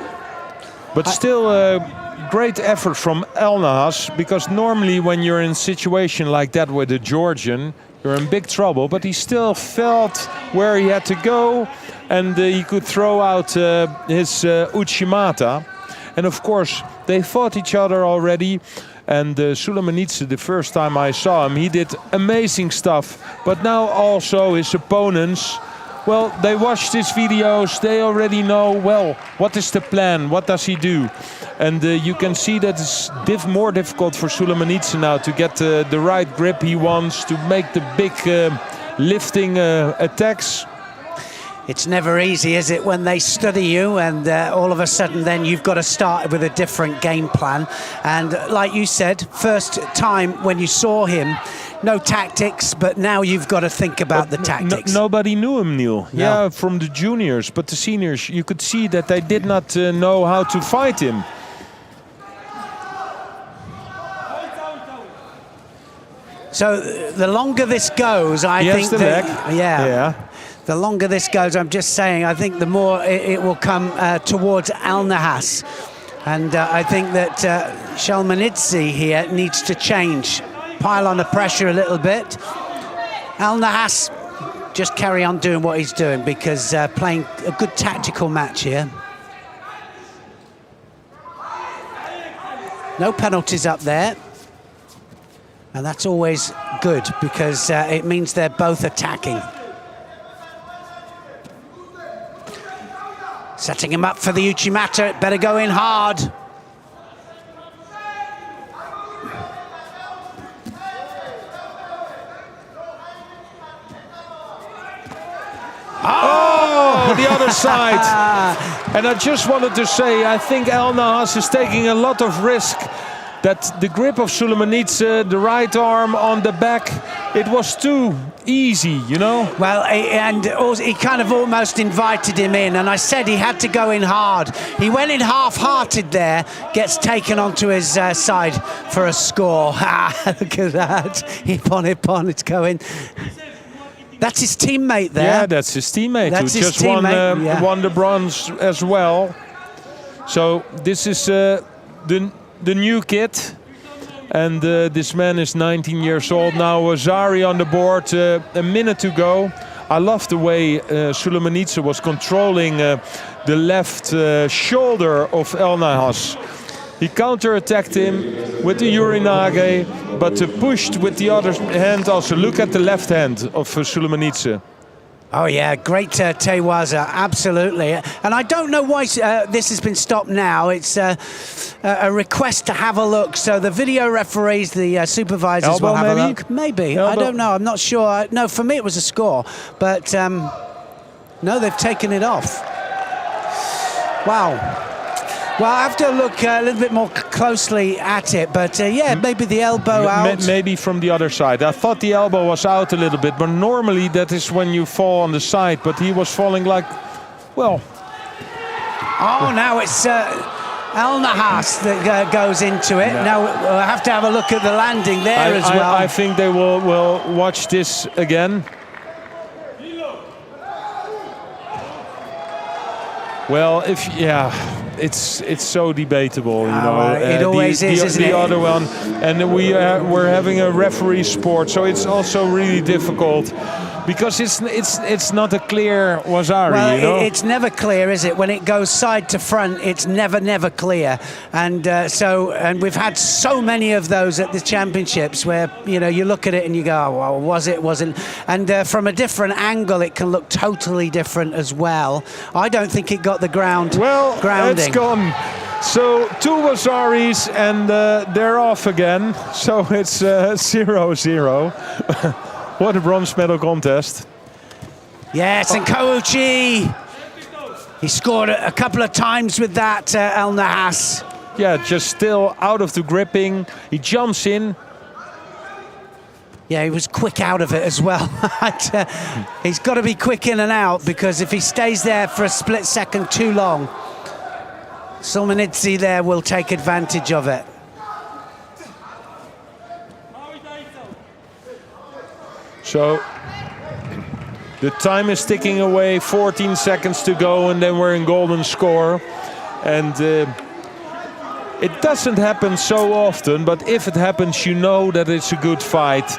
But still a great effort from Elna Haas, because normally when you're in a situation like that with a Georgian, you're in big trouble, but he still felt where he had to go, and he could throw out his Uchimata. And of course, they fought each other already. And Sulaimanidze, the first time I saw him, he did amazing stuff. But now also his opponents, well, they watched his videos. They already know, well, what is the plan? What does he do? And you can see that it's more difficult for Sulaimanidze now to get the right grip he wants, to make the big lifting attacks. It's never easy, is it, when they study you and all of a sudden then you've got to start with a different game plan. And like you said, first time when you saw him, no tactics, but now you've got to think about the tactics. Nobody knew him, Neil. No. Yeah, from the juniors, but the seniors, you could see that they did not know how to fight him. So the longer this goes, I think that, yeah. The longer this goes, I'm just saying, I think the more it will come towards Elna Haas. And I think that Sulaimanidze here needs to change. Pile on the pressure a little bit. Elna Haas, just carry on doing what he's doing, because playing a good tactical match here. No penalties up there. And that's always good, because it means they're both attacking. Setting him up for the Uchimata, it better go in hard. Oh, the other side. And I just wanted to say, I think Elna Haas is taking a lot of risk. That the grip of Sulaimanidze, the right arm on the back, it was too easy, you know? Well, and also he kind of almost invited him in, and I said he had to go in hard. He went in half-hearted there, gets taken onto his side for a score. Look at that. Hippon, it's going. That's his teammate there. Yeah, that's his teammate That's who his just teammate, won the bronze as well. So this is the new kid, and this man is 19 years old now. Zari on the board a minute to go. I love the way Sulaimanidze was controlling the left shoulder of Elna Haas. He counter-attacked him with the Urinage, but pushed with the other hand also. Look at the left hand of Sulaimanidze. Oh yeah, great Tewaza, absolutely. And I don't know why this has been stopped now. It's a request to have a look. So the video referees, the supervisors Elbow, will have maybe? a look. Maybe, Elbow. I don't know, I'm not sure. No, for me it was a score. But No, they've taken it off. Wow. Well, I have to look a little bit more closely at it, but yeah, maybe the elbow out. Maybe from the other side. I thought the elbow was out a little bit, but normally that is when you fall on the side, but he was falling like, well... Oh, now it's El Nahas that goes into it. No. Now we'll have to have a look at the landing there as well. I think they will watch this again. Well, it's so debatable, you know. It always is, isn't it? The other one, and we're having a referee sport, so it's also really difficult. Because it's not a clear Wazari, well, you know? It's never clear, is it? When it goes side to front, it's never clear. And and we've had so many of those at the championships where, you know, you look at it and you go, oh, well, was it, wasn't? And from a different angle, it can look totally different as well. I don't think it got the grounding. It's gone. So 2 Wazaris and they're off again. So it's 0-0. What a bronze medal contest. Yes, and Kouchi, he scored a couple of times with that, El Nahas. Yeah, just still out of the gripping. He jumps in. Yeah, he was quick out of it as well. He's got to be quick in and out, because if he stays there for a split second too long, Sulmanidze there will take advantage of it. So the time is ticking away, 14 seconds to go, and then we're in golden score. And it doesn't happen so often, but if it happens, you know that it's a good fight.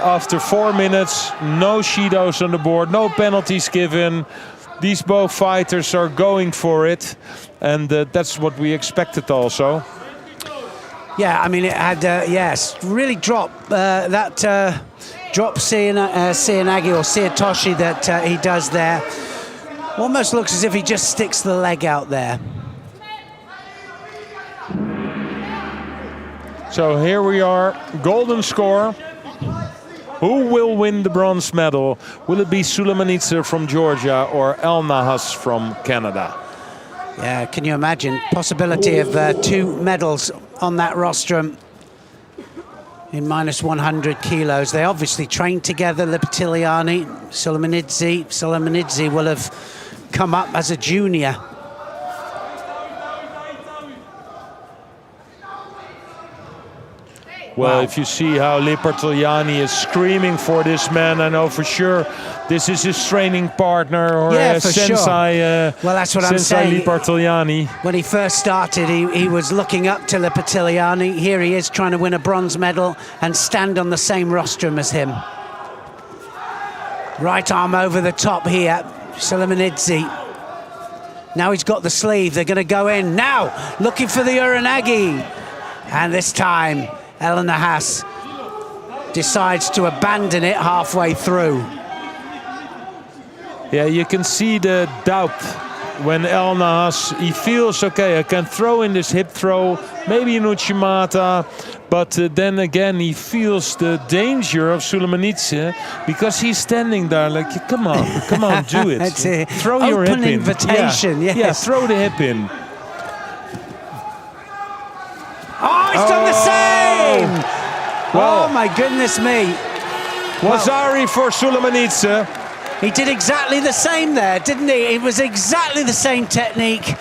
After 4 minutes, no Shidos on the board, no penalties given. These both fighters are going for it, and that's what we expected also. Yeah, I mean, it had, yes, really dropped that... drop Seoinage or Seotoshi that he does there. Almost looks as if he just sticks the leg out there. So here we are, golden score. Who will win the bronze medal? Will it be Sulmanidze from Georgia or El Nahas from Canada? Yeah, can you imagine? Possibility of 2 medals on that rostrum in minus 100 kilos. They obviously trained together, Lipitiliani, Sulmanidze. Sulmanidze will have come up as a junior. Well, if you see how Lipitiliani is screaming for this man, I know for sure this is his training partner or Sensei. Well, that's what I'm saying. Lipitiliani. When he first started, he was looking up to Lipitiliani. Here he is trying to win a bronze medal and stand on the same rostrum as him. Right arm over the top here, Sulmanidze. Now he's got the sleeve. They're going to go in now, looking for the Uranagi, and this time El Nahas decides to abandon it halfway through. Yeah, you can see the doubt when El Nahas, he feels, okay, I can throw in this hip throw, maybe an Uchimata, but then again he feels the danger of Sulmanidze because he's standing there like, come on, do it. That's it. Throw your hip in. Invitation, yes. Yeah, throw the hip in. Oh, he's done the same! Well, oh my goodness me. Wazari for Sulmanidze. He did exactly the same there, didn't he? It was exactly the same technique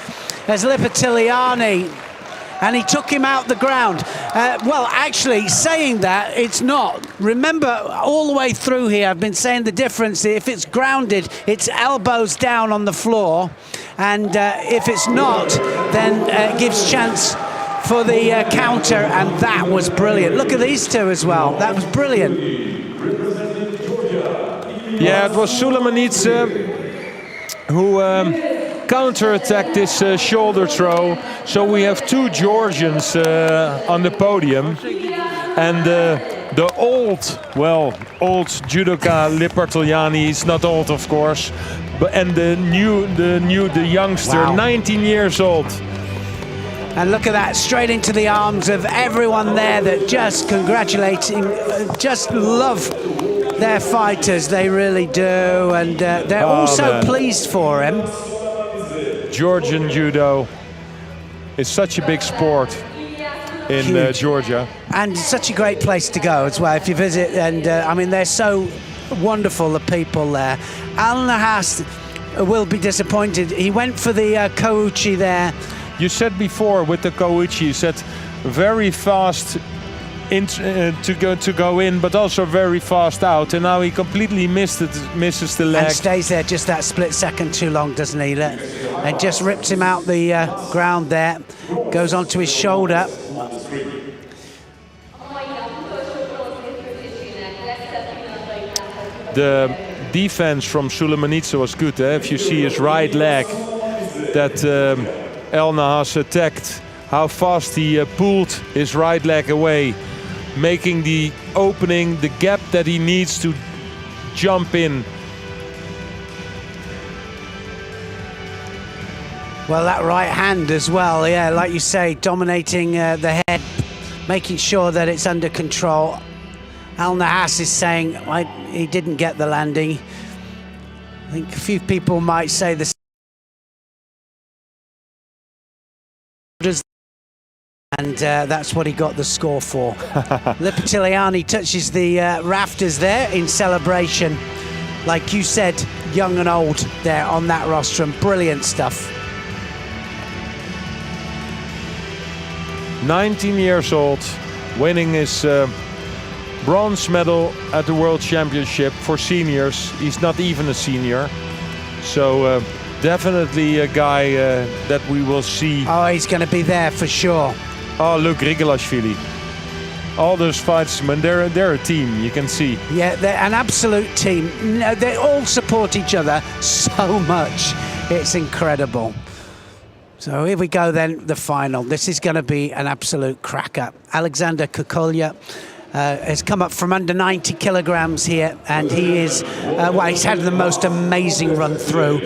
as Lipitiliani, and he took him out the ground. Well, actually, saying that, it's not. Remember, all the way through here, I've been saying the difference. If it's grounded, it's elbows down on the floor, and if it's not, then it gives chance for the counter, and that was brilliant. Look at these two as well. That was brilliant. Yeah, it was Sulmanidze who counter-attacked this shoulder throw. So we have 2 Georgians on the podium. And the old judoka Lipitiliani, he's not old, of course, and the youngster, wow. 19 years old. And look at that, straight into the arms of everyone there that just congratulating, just love their fighters, they really do, and they're also pleased for him. Georgian judo is such a big sport in Georgia. And it's such a great place to go as well if you visit, and I mean, they're so wonderful, the people there. Al Nahas will be disappointed. He went for the Kouchi there. You said before with the Kouchi, you said very fast to go in, but also very fast out, and now he completely misses the leg. And stays there just that split second too long, doesn't he? And just rips him out the ground there. Goes onto his shoulder. The defense from Sulemanitsa was good. If you see his right leg that El Nahas attacked, how fast he pulled his right leg away, making the opening, the gap that he needs to jump in. Well, that right hand as well, yeah, like you say, dominating the head, making sure that it's under control. Al Nahas is saying he didn't get the landing. I think a few people might say the and that's what he got the score for. Lipitiliani touches the rafters there in celebration. Like you said, young and old there on that rostrum. Brilliant stuff. 19 years old, winning his bronze medal at the World Championship for seniors. He's not even a senior. So definitely a guy that we will see. Oh, he's going to be there for sure. Oh, look, Grigolashvili. All those fightsmen, they're a team, you can see. Yeah, they're an absolute team. They all support each other so much. It's incredible. So here we go then, the final. This is going to be an absolute cracker. Alexander Kukulya has come up from under 90 kilograms here, and he is, well, he's had the most amazing run through.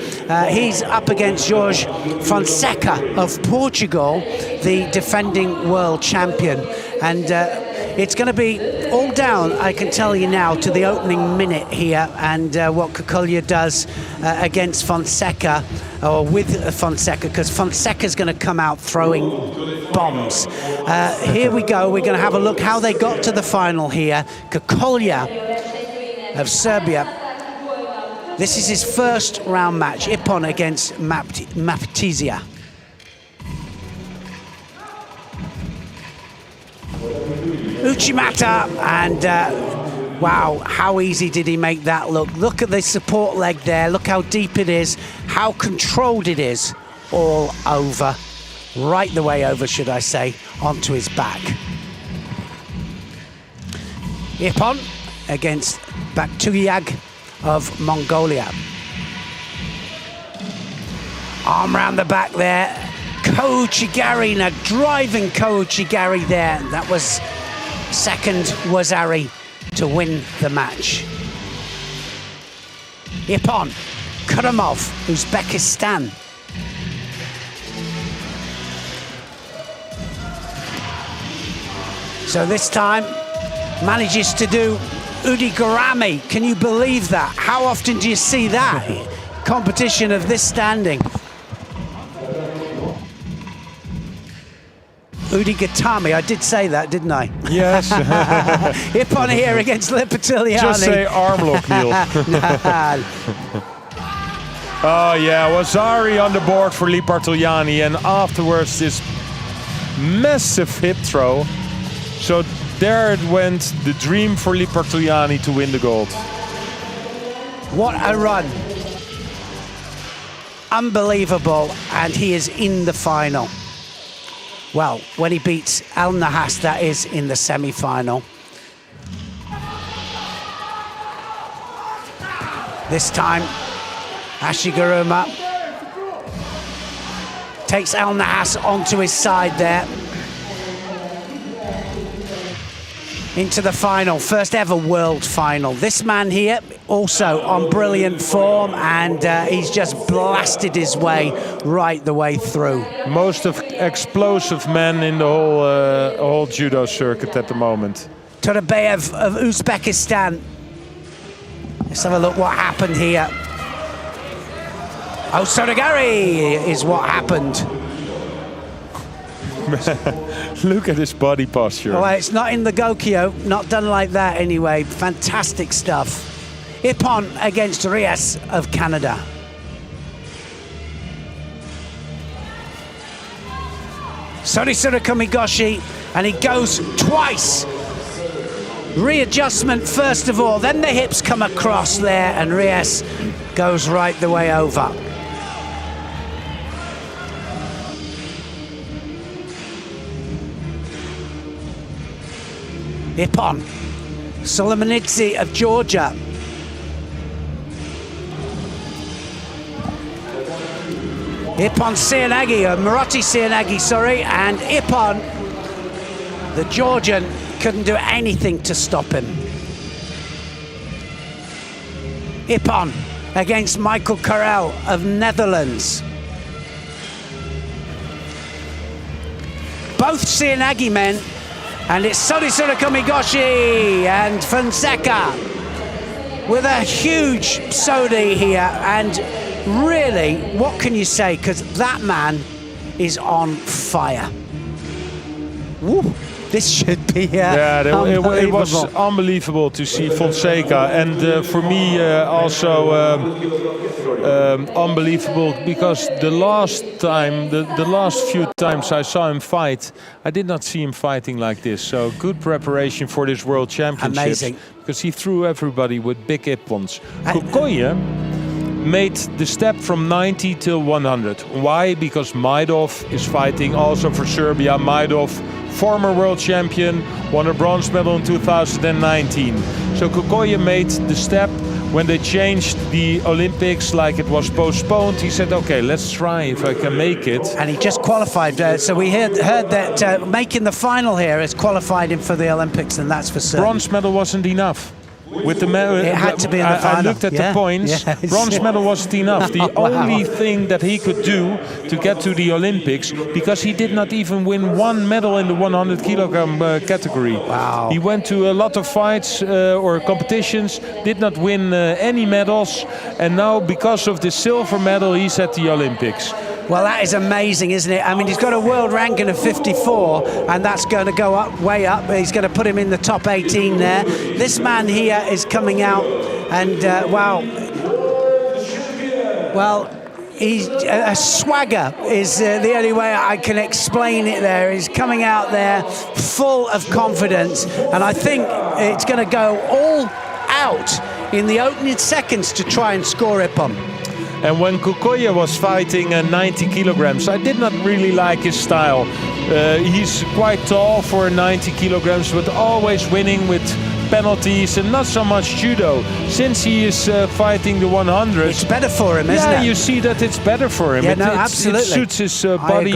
He's up against Jorge Fonseca of Portugal, the defending world champion. And it's going to be all down, I can tell you now, to the opening minute here, and what Kukulya does against Fonseca, or with Fonseca, because Fonseca's going to come out throwing bombs. Here we go. We're going to have a look how they got to the final here. Kukulya of Serbia. This is his first round match. Ippon against Maptizia. Uchimata, and wow, how easy did he make that look. Look at the support leg there. Look how deep it is, how controlled it is. All over. Right the way over, should I say, onto his back. Ippon against Baktuyag of Mongolia. Arm round the back there. Kouchigari, now driving Kouchigari there. That was second Wazari to win the match. Ippon, Karamov, Uzbekistan. So this time manages to do Udigarami. Can you believe that? How often do you see that? Competition of this standing. Udigatami, I did say that, didn't I? Yes. Ippon here against Lipitiliani. Just say arm lock, Neil. Oh yeah, Wazari on the board for Lipitiliani, and afterwards this massive hip throw. So there it went, the dream for Lipitiliani to win the gold. What a run. Unbelievable, and he is in the final. Well, when he beats Al Nahas, that is in the semi-final. This time, Ashiguruma takes Al Nahas onto his side there. Into the final, first ever world final. This man here also on brilliant form, and he's just blasted his way right the way through. Most of explosive men in the whole judo circuit at the moment. Torabayev of Uzbekistan. Let's have a look what happened here. Oh, Sodagari is what happened. Look at his body posture. Oh, it's not in the Gokyo, not done like that anyway. Fantastic stuff. Ippon against Reyes of Canada. Sorisura Komigoshi, and he goes twice. Readjustment first of all, then the hips come across there, and Reyes goes right the way over. Ippon, Solomonidze of Georgia. Ippon Sianagi, Maroti Sianagi, sorry, and Ippon, the Georgian, couldn't do anything to stop him. Ippon against Michael Karel of Netherlands. Both Sianagi men, and it's Sorisura Komigoshi and Fonseca with a huge Sodi here, and really, what can you say? Because that man is on fire. Woo. This should be it was unbelievable to see Fonseca, and for me also unbelievable because the last few times I saw him fight, I did not see him fighting like this. So good preparation for this World Championships. Amazing. Because he threw everybody with big ippons. Kukoye made the step from 90 till 100. Why? Because Maidov is fighting also for Serbia. Maidov, former world champion, won a bronze medal in 2019. So Kukoye made the step when they changed the Olympics, like it was postponed. He said, okay, let's try if I can make it. And he just qualified. So we heard that making the final here has qualified him for the Olympics, and that's for certain. Bronze medal wasn't enough. With the medal, it had to be in the final. I looked at the points. Yes. Bronze medal wasn't enough. The only thing that he could do to get to the Olympics, because he did not even win one medal in the 100 kilogram category. Wow. He went to a lot of fights or competitions, did not win any medals, and now because of the silver medal, he's at the Olympics. Well, that is amazing, isn't it? I mean, he's got a world ranking of 54, and that's going to go up, way up. He's going to put him in the top 18 there. This man here is coming out, and wow. Well, he's a swagger is the only way I can explain it there. He's coming out there full of confidence, and I think it's going to go all out in the opening seconds to try and score Ippon. And when Kukoye was fighting 90 kilograms, I did not really like his style. He's quite tall for 90 kilograms, but always winning with penalties and not so much judo. Since he is fighting the 100, it's better for him, isn't it? Yeah, you see that it's better for him. Yeah, absolutely. It suits his body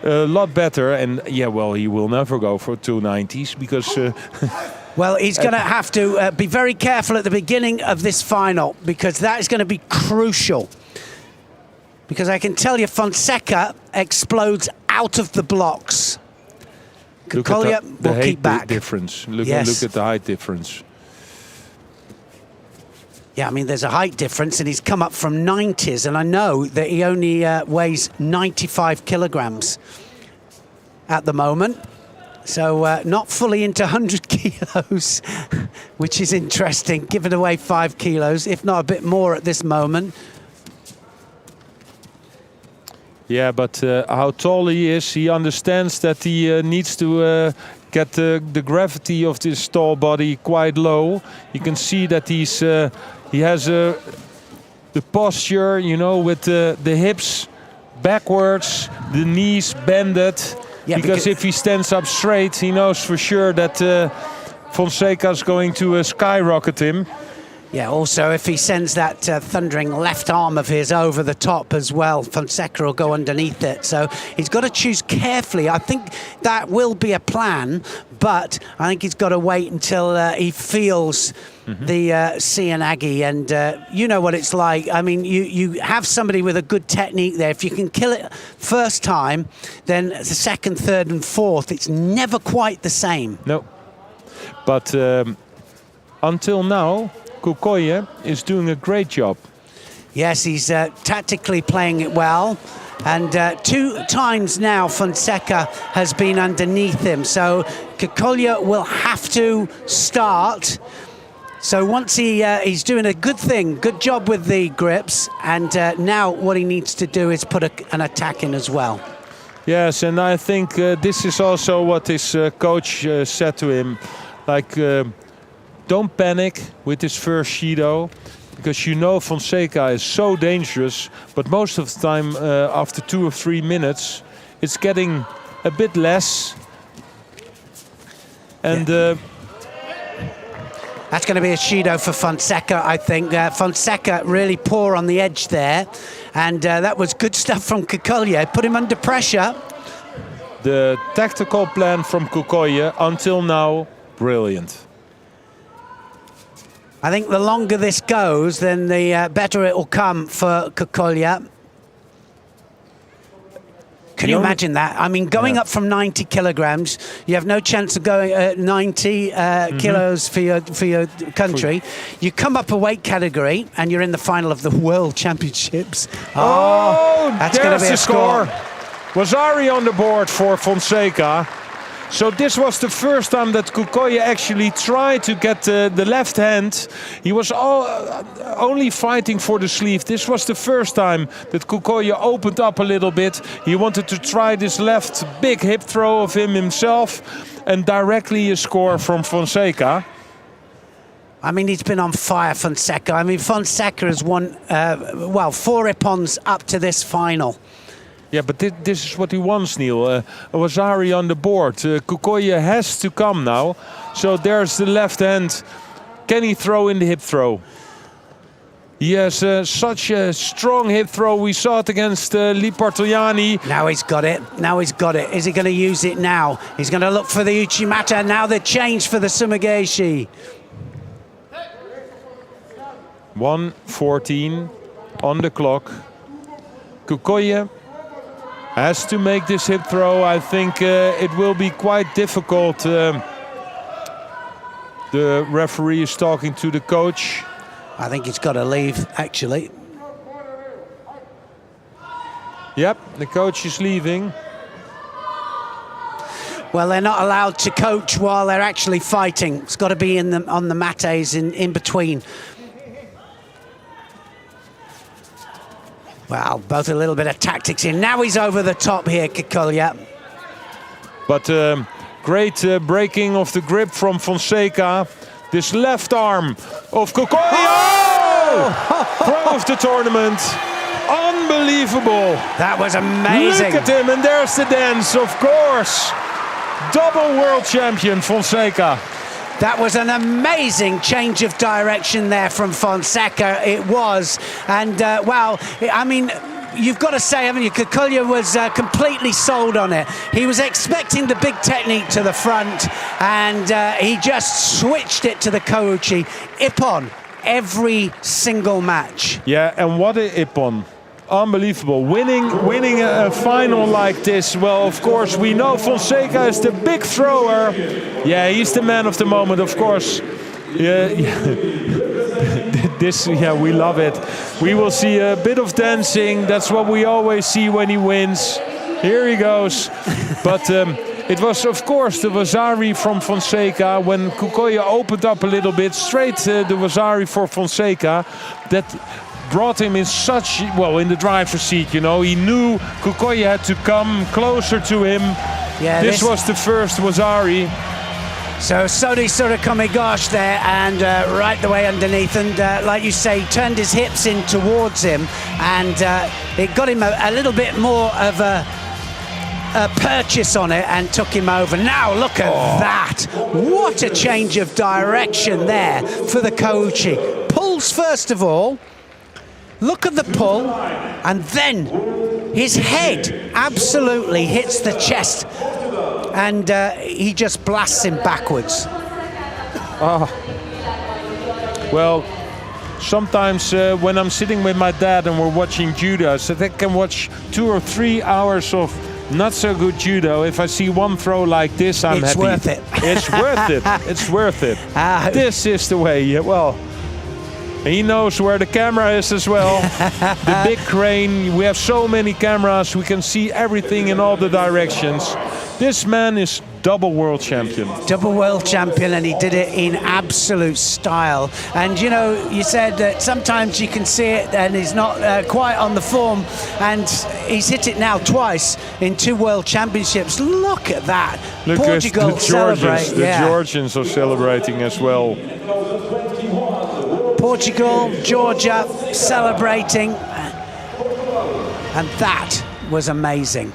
a lot better. And yeah, well, he will never go for 290s because... Well, he's going to have to be very careful at the beginning of this final, because that is going to be crucial. Because I can tell you, Fonseca explodes out of the blocks. Kukoye will keep back. Difference. Look at the height difference. Yeah, I mean, there's a height difference, and he's come up from 90s, and I know that he only weighs 95 kilograms at the moment. So not fully into 100 kilos, which is interesting, giving away 5 kilos, if not a bit more at this moment. Yeah, but how tall he is, he understands that he needs to get the gravity of this tall body quite low. You can see that he has the posture, you know, with the hips backwards, the knees bended. Yeah, because if he stands up straight, he knows for sure that Fonseca is going to skyrocket him. Yeah, also if he sends that thundering left arm of his over the top as well, Fonseca will go underneath it. So he's got to choose carefully. I think that will be a plan, but I think he's got to wait until he feels the Sianagi, and you know what it's like. I mean, you have somebody with a good technique there. If you can kill it first time, then the second, third and fourth, it's never quite the same. No, but until now, Kukoye is doing a great job. Yes, he's tactically playing it well. And 2 times now Fonseca has been underneath him. So Kukoye will have to start. So once he's doing a good thing, good job with the grips. And now what he needs to do is put an attack in as well. Yes, and I think this is also what his coach said to him. Like, don't panic with his first Shido, because you know Fonseca is so dangerous, but most of the time after 2 or 3 minutes it's getting a bit less. And that's going to be a Shido for Fonseca, I think. Fonseca really poor on the edge there, and that was good stuff from Kukoye. Put him under pressure. The tactical plan from Kukoye until now, brilliant. I think the longer this goes, then the better it will come for Kukoye. Can you imagine that? I mean, going up from 90 kilograms, you have no chance of going 90 kilos for your country. You come up a weight category, and you're in the final of the World Championships. Oh, that's going to be a score. Wazari on the board for Fonseca. So this was the first time that Kukoye actually tried to get the left hand. He was only fighting for the sleeve. This was the first time that Kukoye opened up a little bit. He wanted to try this left big hip throw of himself, and directly a score from Fonseca. I mean, he's been on fire, Fonseca. I mean, Fonseca has won, 4 Ippons up to this final. Yeah, but this is what he wants, Neil. Wazari on the board. Kukoye has to come now. So there's the left hand. Can he throw in the hip throw? He has such a strong hip throw. We saw it against Lee Bartogliani. Now he's got it. Now he's got it. Is he going to use it now? He's going to look for the Uchimata. Now the change for the Sumigeshi. 1:14 on the clock. Kukoye has to make this hip throw. I think it will be quite difficult. The referee is talking to the coach. I think he's got to leave, actually. Yep, the coach is leaving. Well, they're not allowed to coach while they're actually fighting. It's got to be on the mates in between. Well, both a little bit of tactics in. Now he's over the top here, Kukoye. But great breaking of the grip from Fonseca. This left arm of Kukoye. Oh! Pro of the tournament. Unbelievable. That was amazing. Look at him, and there's the dance, of course. Double world champion, Fonseca. That was an amazing change of direction there from Fonseca, it was. And, I mean, you've got to say, haven't you, Kukoye was completely sold on it. He was expecting the big technique to the front, and he just switched it to the Kouchi. Ippon, every single match. Yeah, and what a Ippon. Unbelievable. Winning a final like this. Well, of course, we know Fonseca is the big thrower. Yeah, he's the man of the moment, of course. Yeah. We love it. We will see a bit of dancing. That's what we always see when he wins. Here he goes. But it was, of course, the Wazari from Fonseca. When Kukoye opened up a little bit, straight the Wazari for Fonseca. That brought him in in the driver's seat, you know. He knew Kukoye had to come closer to him. Yeah, this was the first Wazari. So Sodi Surikomigosh there, and right the way underneath, and like you say, turned his hips in towards him, and it got him a little bit more of a purchase on it and took him over. Now look at that. What a change of direction there for the Kouchi. Pulls first of all. Look at the pull, and then his head absolutely hits the chest, and he just blasts him backwards. Well, sometimes when I'm sitting with my dad and we're watching judo, so I can watch 2 or 3 hours of not so good judo. If I see one throw like this, I'm happy. It's worth it. It's worth it. It's worth it. This is the way. Well, He knows where the camera is as well. The big crane. We have so many cameras. We can see everything in all the directions. This man is double world champion. Double world champion, and he did it in absolute style. And you know, you said that sometimes you can see it and he's not quite on the form, and he's hit it now twice in 2 world championships. Look at that. Look, Portugal the celebrate. The Georgians are celebrating as well. Portugal, Georgia celebrating, and that was amazing.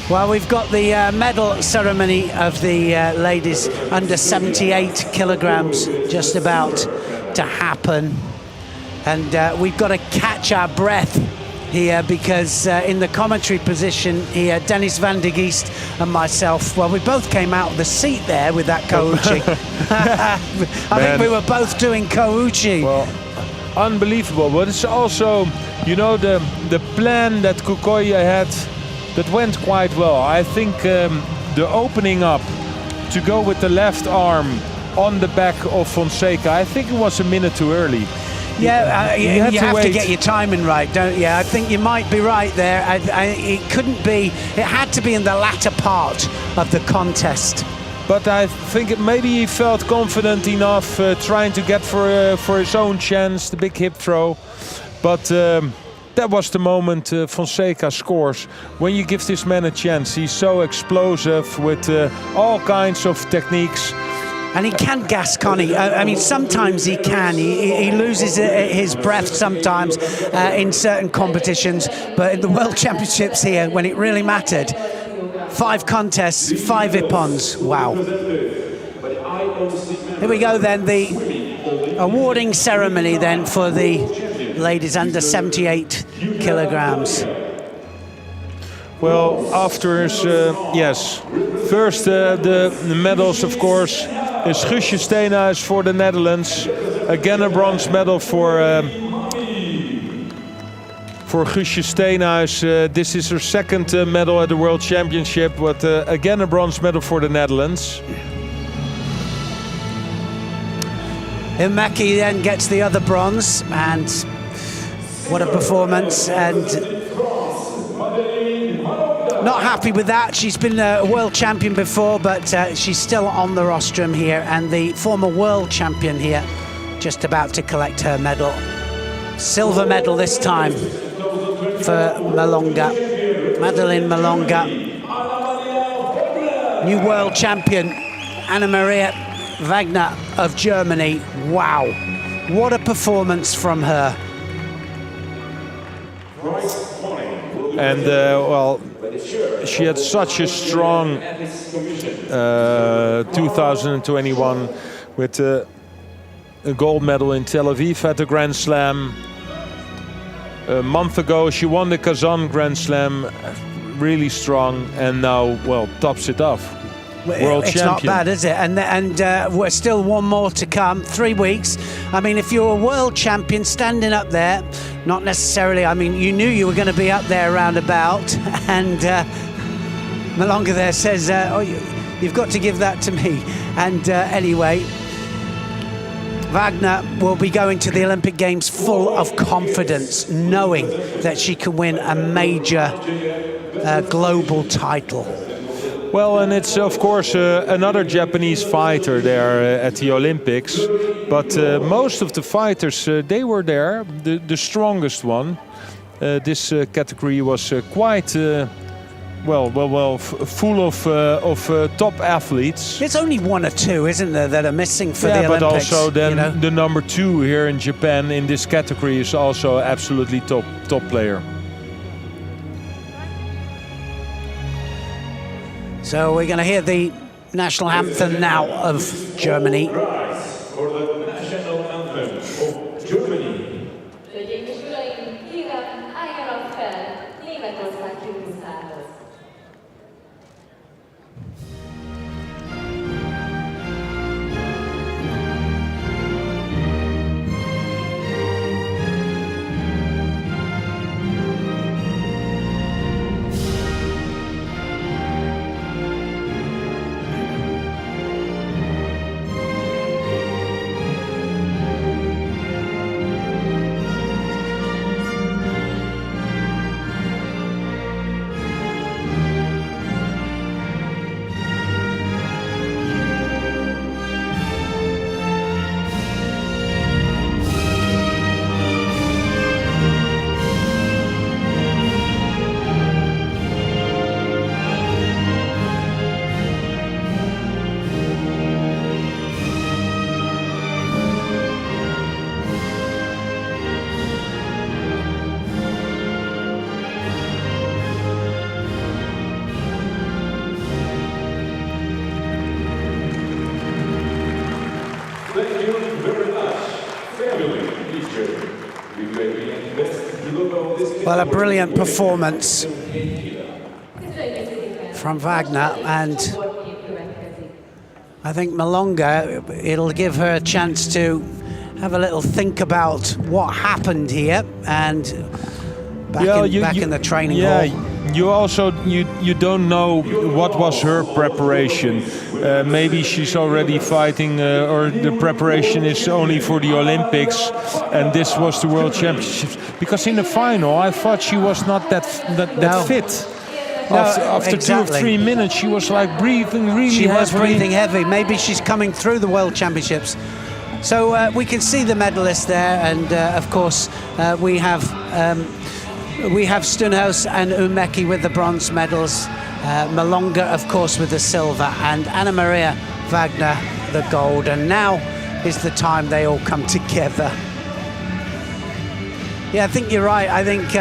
Well, we've got the medal ceremony of the ladies under 78 kilograms just about to happen, and we've got to catch our breath here because in the commentary position here, Dennis van der Geest and myself, well, we both came out of the seat there with that kouchi. I think we were both doing kouchi. Well, unbelievable, but it's also, you know, the plan that Kukoya had, that went quite well. I think the opening up to go with the left arm on the back of Fonseca, I think it was a minute too early. Yeah, you have to get your timing right, don't you? I think you might be right there. It couldn't be, it had to be in the latter part of the contest. But I think maybe he felt confident enough trying to get for his own chance, the big hip throw. But that was the moment Fonseca scores. When you give this man a chance, he's so explosive with all kinds of techniques. And he can gas, Connie. I mean, sometimes he can. He loses his breath sometimes in certain competitions. But in the World Championships here, when it really mattered, 5 contests, 5 Ippons. Wow. Here we go then, the awarding ceremony then for the ladies under 78 kilograms. Well, after yes, first the medals, of course, is Guusje Steenhuis for the Netherlands. Again, a bronze medal for Guusje Steenhuis. This is her second medal at the World Championship, but again a bronze medal for the Netherlands. Imaki then gets the other bronze, and what a performance. And not happy with that. She's been a world champion before, but she's still on the rostrum here, and the former world champion here just about to collect her medal. Silver medal this time for Malonga, Madeleine Malonga. New world champion, Anna Maria Wagner of Germany. Wow, what a performance from her. And well, she had such a strong 2021 with a gold medal in Tel Aviv at the Grand Slam. A month ago she won the Kazan Grand Slam, really strong, and now, well, tops it off. World it's champion. Not bad, is it? And we're still one more to come. 3 weeks. I mean, if you're a world champion standing up there, not necessarily, I mean, you knew you were going to be up there around about, and Malonga there says, oh, you've got to give that to me. And anyway, Wagner will be going to the Olympic Games full of confidence, knowing that she can win a major global title. Well, and it's of course another Japanese fighter there at the Olympics, but most of the fighters, they were there. The strongest one, this category was quite full of top athletes. There's only 1 or 2, isn't there, that are missing for the Olympics? Yeah, but also then, you know? the number 2 here in Japan in this category is also absolutely top player. So we're going to hear the national anthem now of Germany. For the national anthem of Germany. Hölgyeim és uraim, kérem, álljanak fel Németország himnuszához. Well, a brilliant performance from Wagner, and I think Malonga, it'll give her a chance to have a little think about what happened here and back in the training hall. You also you don't know what was her preparation. Maybe she's already fighting, or the preparation is only for the Olympics, and this was the World Championships. Because in the final, I thought she was not that fit. After exactly. 2 or 3 minutes, she was like breathing really She heavy. was breathing heavy. Maybe she's coming through the World Championships. So we can see the medalists there, and of course we have Stunhaus and Umeki with the bronze medals, Malonga, of course, with the silver, and Anna Maria Wagner the gold. And now is the time they all come together. Yeah, I think you're right. I think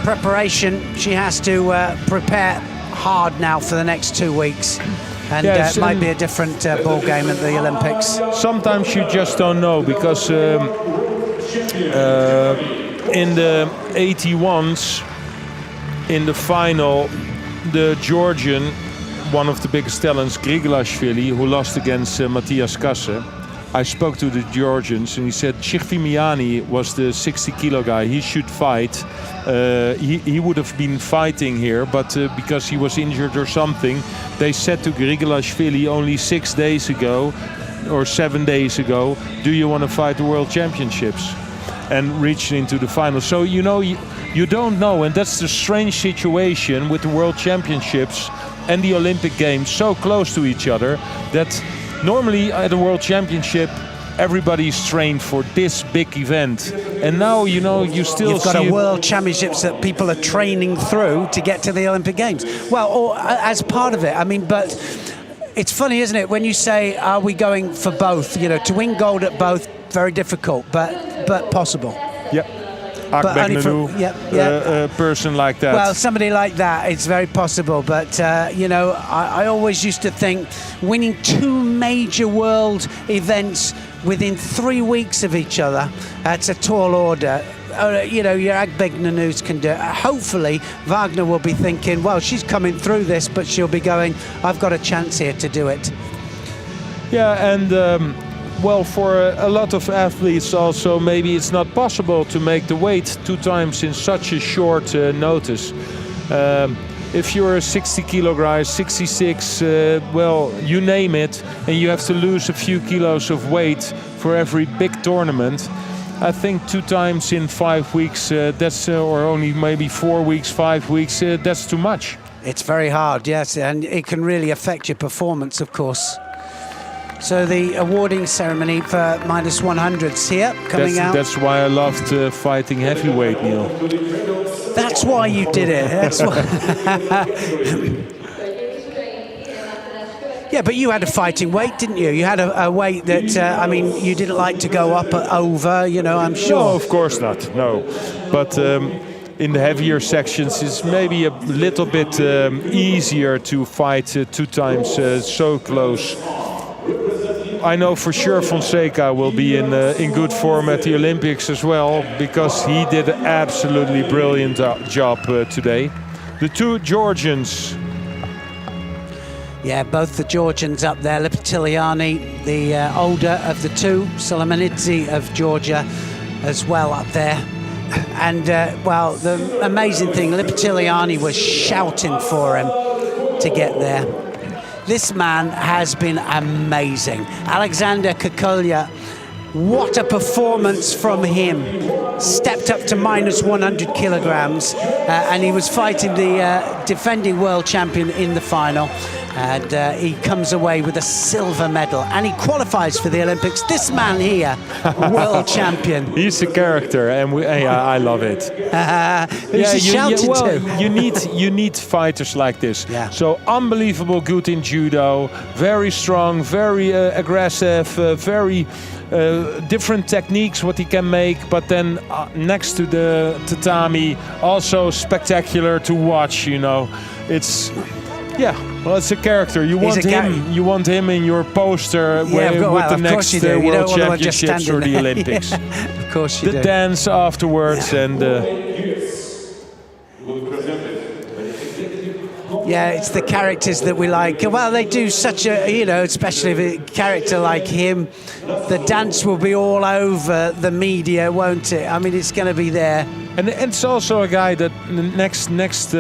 preparation, she has to prepare hard now for the next 2 weeks. And it might be a different ball game at the Olympics. Sometimes you just don't know, because in the 81s, in the final, the Georgian, one of the biggest talents, Grigolashvili, who lost against Matthias Kasse, I spoke to the Georgians and he said Chirfimiani was the 60-kilo guy. He should fight. He would have been fighting here, but because he was injured or something, they said to Grigolashvili only 6 days ago or 7 days ago, do you want to fight the World Championships? And reached into the final. So you know, you don't know, and that's the strange situation with the World Championships and the Olympic Games so close to each other, that normally at a World Championship everybody's trained for this big event, and now you know you've got a World Championships that people are training through to get to the Olympic Games. Well, or as part of it. I mean, but it's funny, isn't it, when you say, are we going for both? You know, to win gold at both, very difficult, but possible. Yep. A person like that. Well, somebody like that, it's very possible. But, you know, I always used to think winning 2 major world events within 3 weeks of each other, that's a tall order. You know, your Agbegnanus can do it. Hopefully, Wagner will be thinking, well, she's coming through this, but she'll be going, I've got a chance here to do it. Yeah, and... well, for a lot of athletes also, maybe it's not possible to make the weight 2 times in such a short notice. If you're a 60-kilo guy, 66, well, you name it, and you have to lose a few kilos of weight for every big tournament, I think 2 times in 5 weeks, that's or only maybe 4 weeks, 5 weeks, that's too much. It's very hard, yes, and it can really affect your performance, of course. So the awarding ceremony for minus 100s here coming out. That's why I loved fighting heavyweight, Neil. That's why you did it. That's why. Yeah, but you had a fighting weight, didn't you? You had a weight that, I mean, you didn't like to go up over, you know, I'm sure. No, of course not, no. But in the heavier sections, it's maybe a little bit easier to fight 2 times so close. I know for sure Fonseca will be in good form at the Olympics as well, because he did an absolutely brilliant job today. The 2 Georgians. Yeah, both the Georgians up there. Lipitiliani, the older of the 2, Solomonidze of Georgia as well up there. And, well, the amazing thing, Lipitiliani was shouting for him to get there. This man has been amazing. Alexander Kukulya, what a performance from him. Stepped up to minus 100 kilograms, and he was fighting the defending world champion in the final. And he comes away with a silver medal, and he qualifies for the Olympics. This man here, world champion. He's a character, and I love it. Who's he shouting to? you need fighters like this. Yeah. So unbelievable good in judo, very strong, very aggressive, very different techniques what he can make. But then next to the tatami, also spectacular to watch. You know, it's. Yeah, well, it's a character. You want him. You want him in your poster with the next World Championships or the Olympics. Yeah, of course you do. The dance afterwards, and Yeah, it's the characters that we like. Well, they do such a, you know, especially if a character like him, the dance will be all over the media, won't it? I mean, it's going to be there. And it's also a guy that next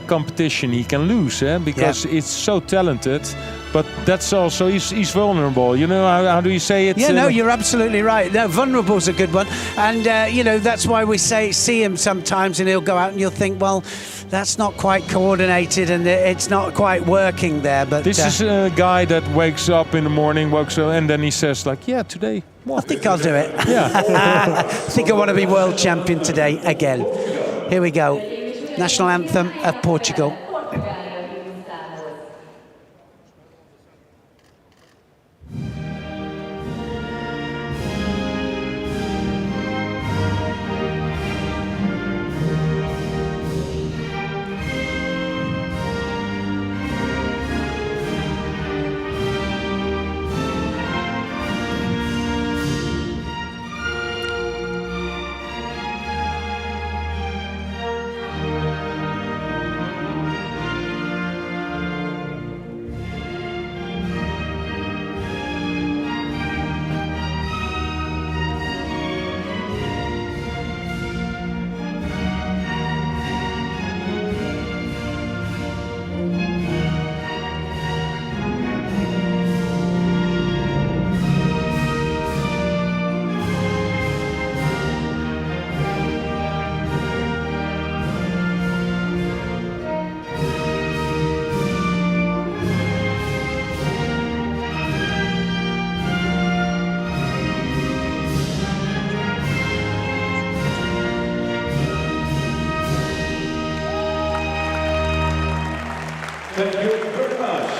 competition he can lose, because it's so talented. But that's also, he's vulnerable. You know, how do you say it? Yeah, no, you're absolutely right. No, vulnerable's a good one. And, you know, that's why we see him sometimes and he'll go out and you'll think, well, that's not quite coordinated and it's not quite working there. But this is a guy that wakes up in the morning, and then he says like, yeah, today. I think I'll do it. Yeah. I think I want to be world champion today again. Here we go. National anthem of Portugal.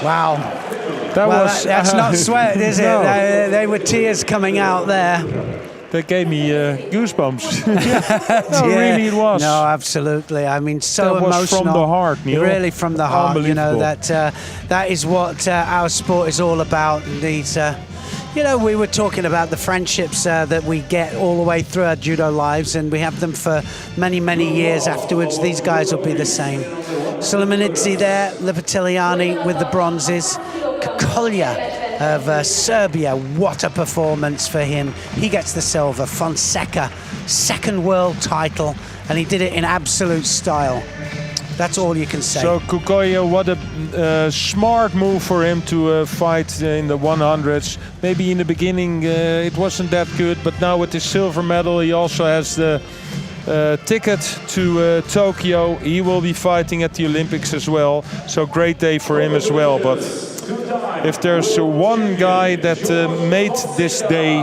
Wow. That's not sweat, is it? No. They were tears coming out there. That gave me goosebumps. No, really it was. No, absolutely. I mean, so that was emotional. From the heart, Neil. Really from the heart. You know, Unbelievable. that is what our sport is all about. These, you know, we were talking about the friendships that we get all the way through our judo lives, and we have them for many, many years afterwards. These guys will be the same. Solomonidze there, Lipitiliani with the bronzes. Kokolja of Serbia, what a performance for him. He gets the silver. Fonseca, second world title, and he did it in absolute style. That's all you can say. So Kokolja, what a smart move for him to fight in the 100s. Maybe in the beginning it wasn't that good, but now with his silver medal he also has the ticket to Tokyo. He will be fighting at the Olympics as well. So great day for him as well. But if there's one guy that made this day,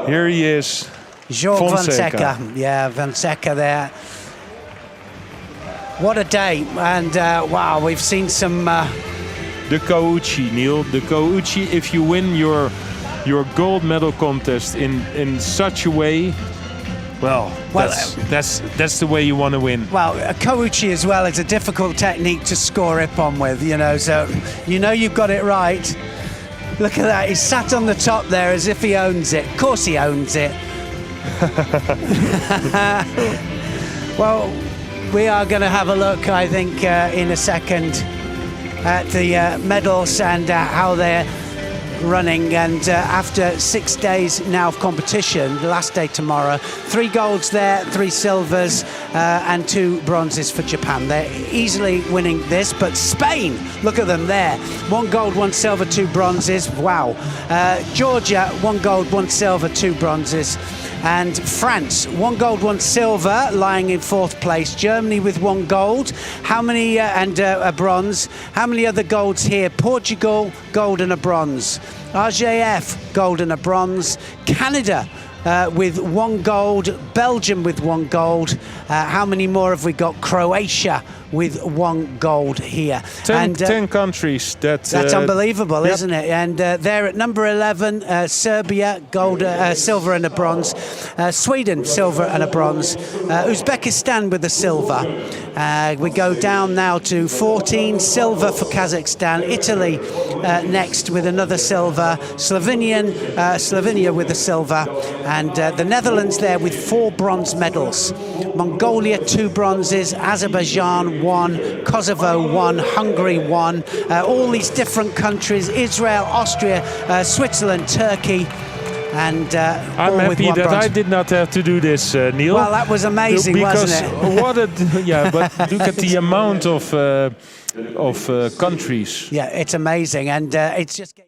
here he is. João Fonseca. Yeah, Fonseca there. What a day. And wow, we've seen some... The Kouchi, Neil. The Kouchi, if you win your gold medal contest in such a way, well, that's the way you want to win. Well, a Kouchi as well is a difficult technique to score ippon with, you know, so you know you've got it right. Look at that, he's sat on the top there as if he owns it. Of course he owns it. Well, we are going to have a look, I think, in a second at the medals and how they're running. And after 6 days now of competition, the last day tomorrow, 3 golds there, 3 silvers and 2 bronzes for Japan. They're easily winning this, but Spain, look at them there. 1 gold, 1 silver, 2 bronzes. Wow. Georgia, 1 gold, 1 silver, 2 bronzes. And France, 1 gold, 1 silver, lying in 4th place. Germany with 1 gold. How many, and a bronze. How many other golds here? Portugal, gold and a bronze. RJF, gold and a bronze. Canada, with 1 gold. Belgium with 1 gold. How many more have we got? Croatia with 1 gold here. 10 countries. That's unbelievable, isn't it? And they're at number 11, Serbia, gold, silver and a bronze. Sweden, silver and a bronze. Uzbekistan with a silver. We go down now to 14, silver for Kazakhstan. Italy next with another silver. Slovenia with a silver. And the Netherlands there with 4 bronze medals. Mongolia, 2 bronzes. Azerbaijan, won, Kosovo won, Hungary won, all these different countries, Israel, Austria, Switzerland, Turkey, and I'm all with happy one that bronze. I did not have to do this, Neil. Well, that was amazing, because wasn't it? what a yeah, but look at the amount of countries. Yeah, it's amazing, and it's just getting...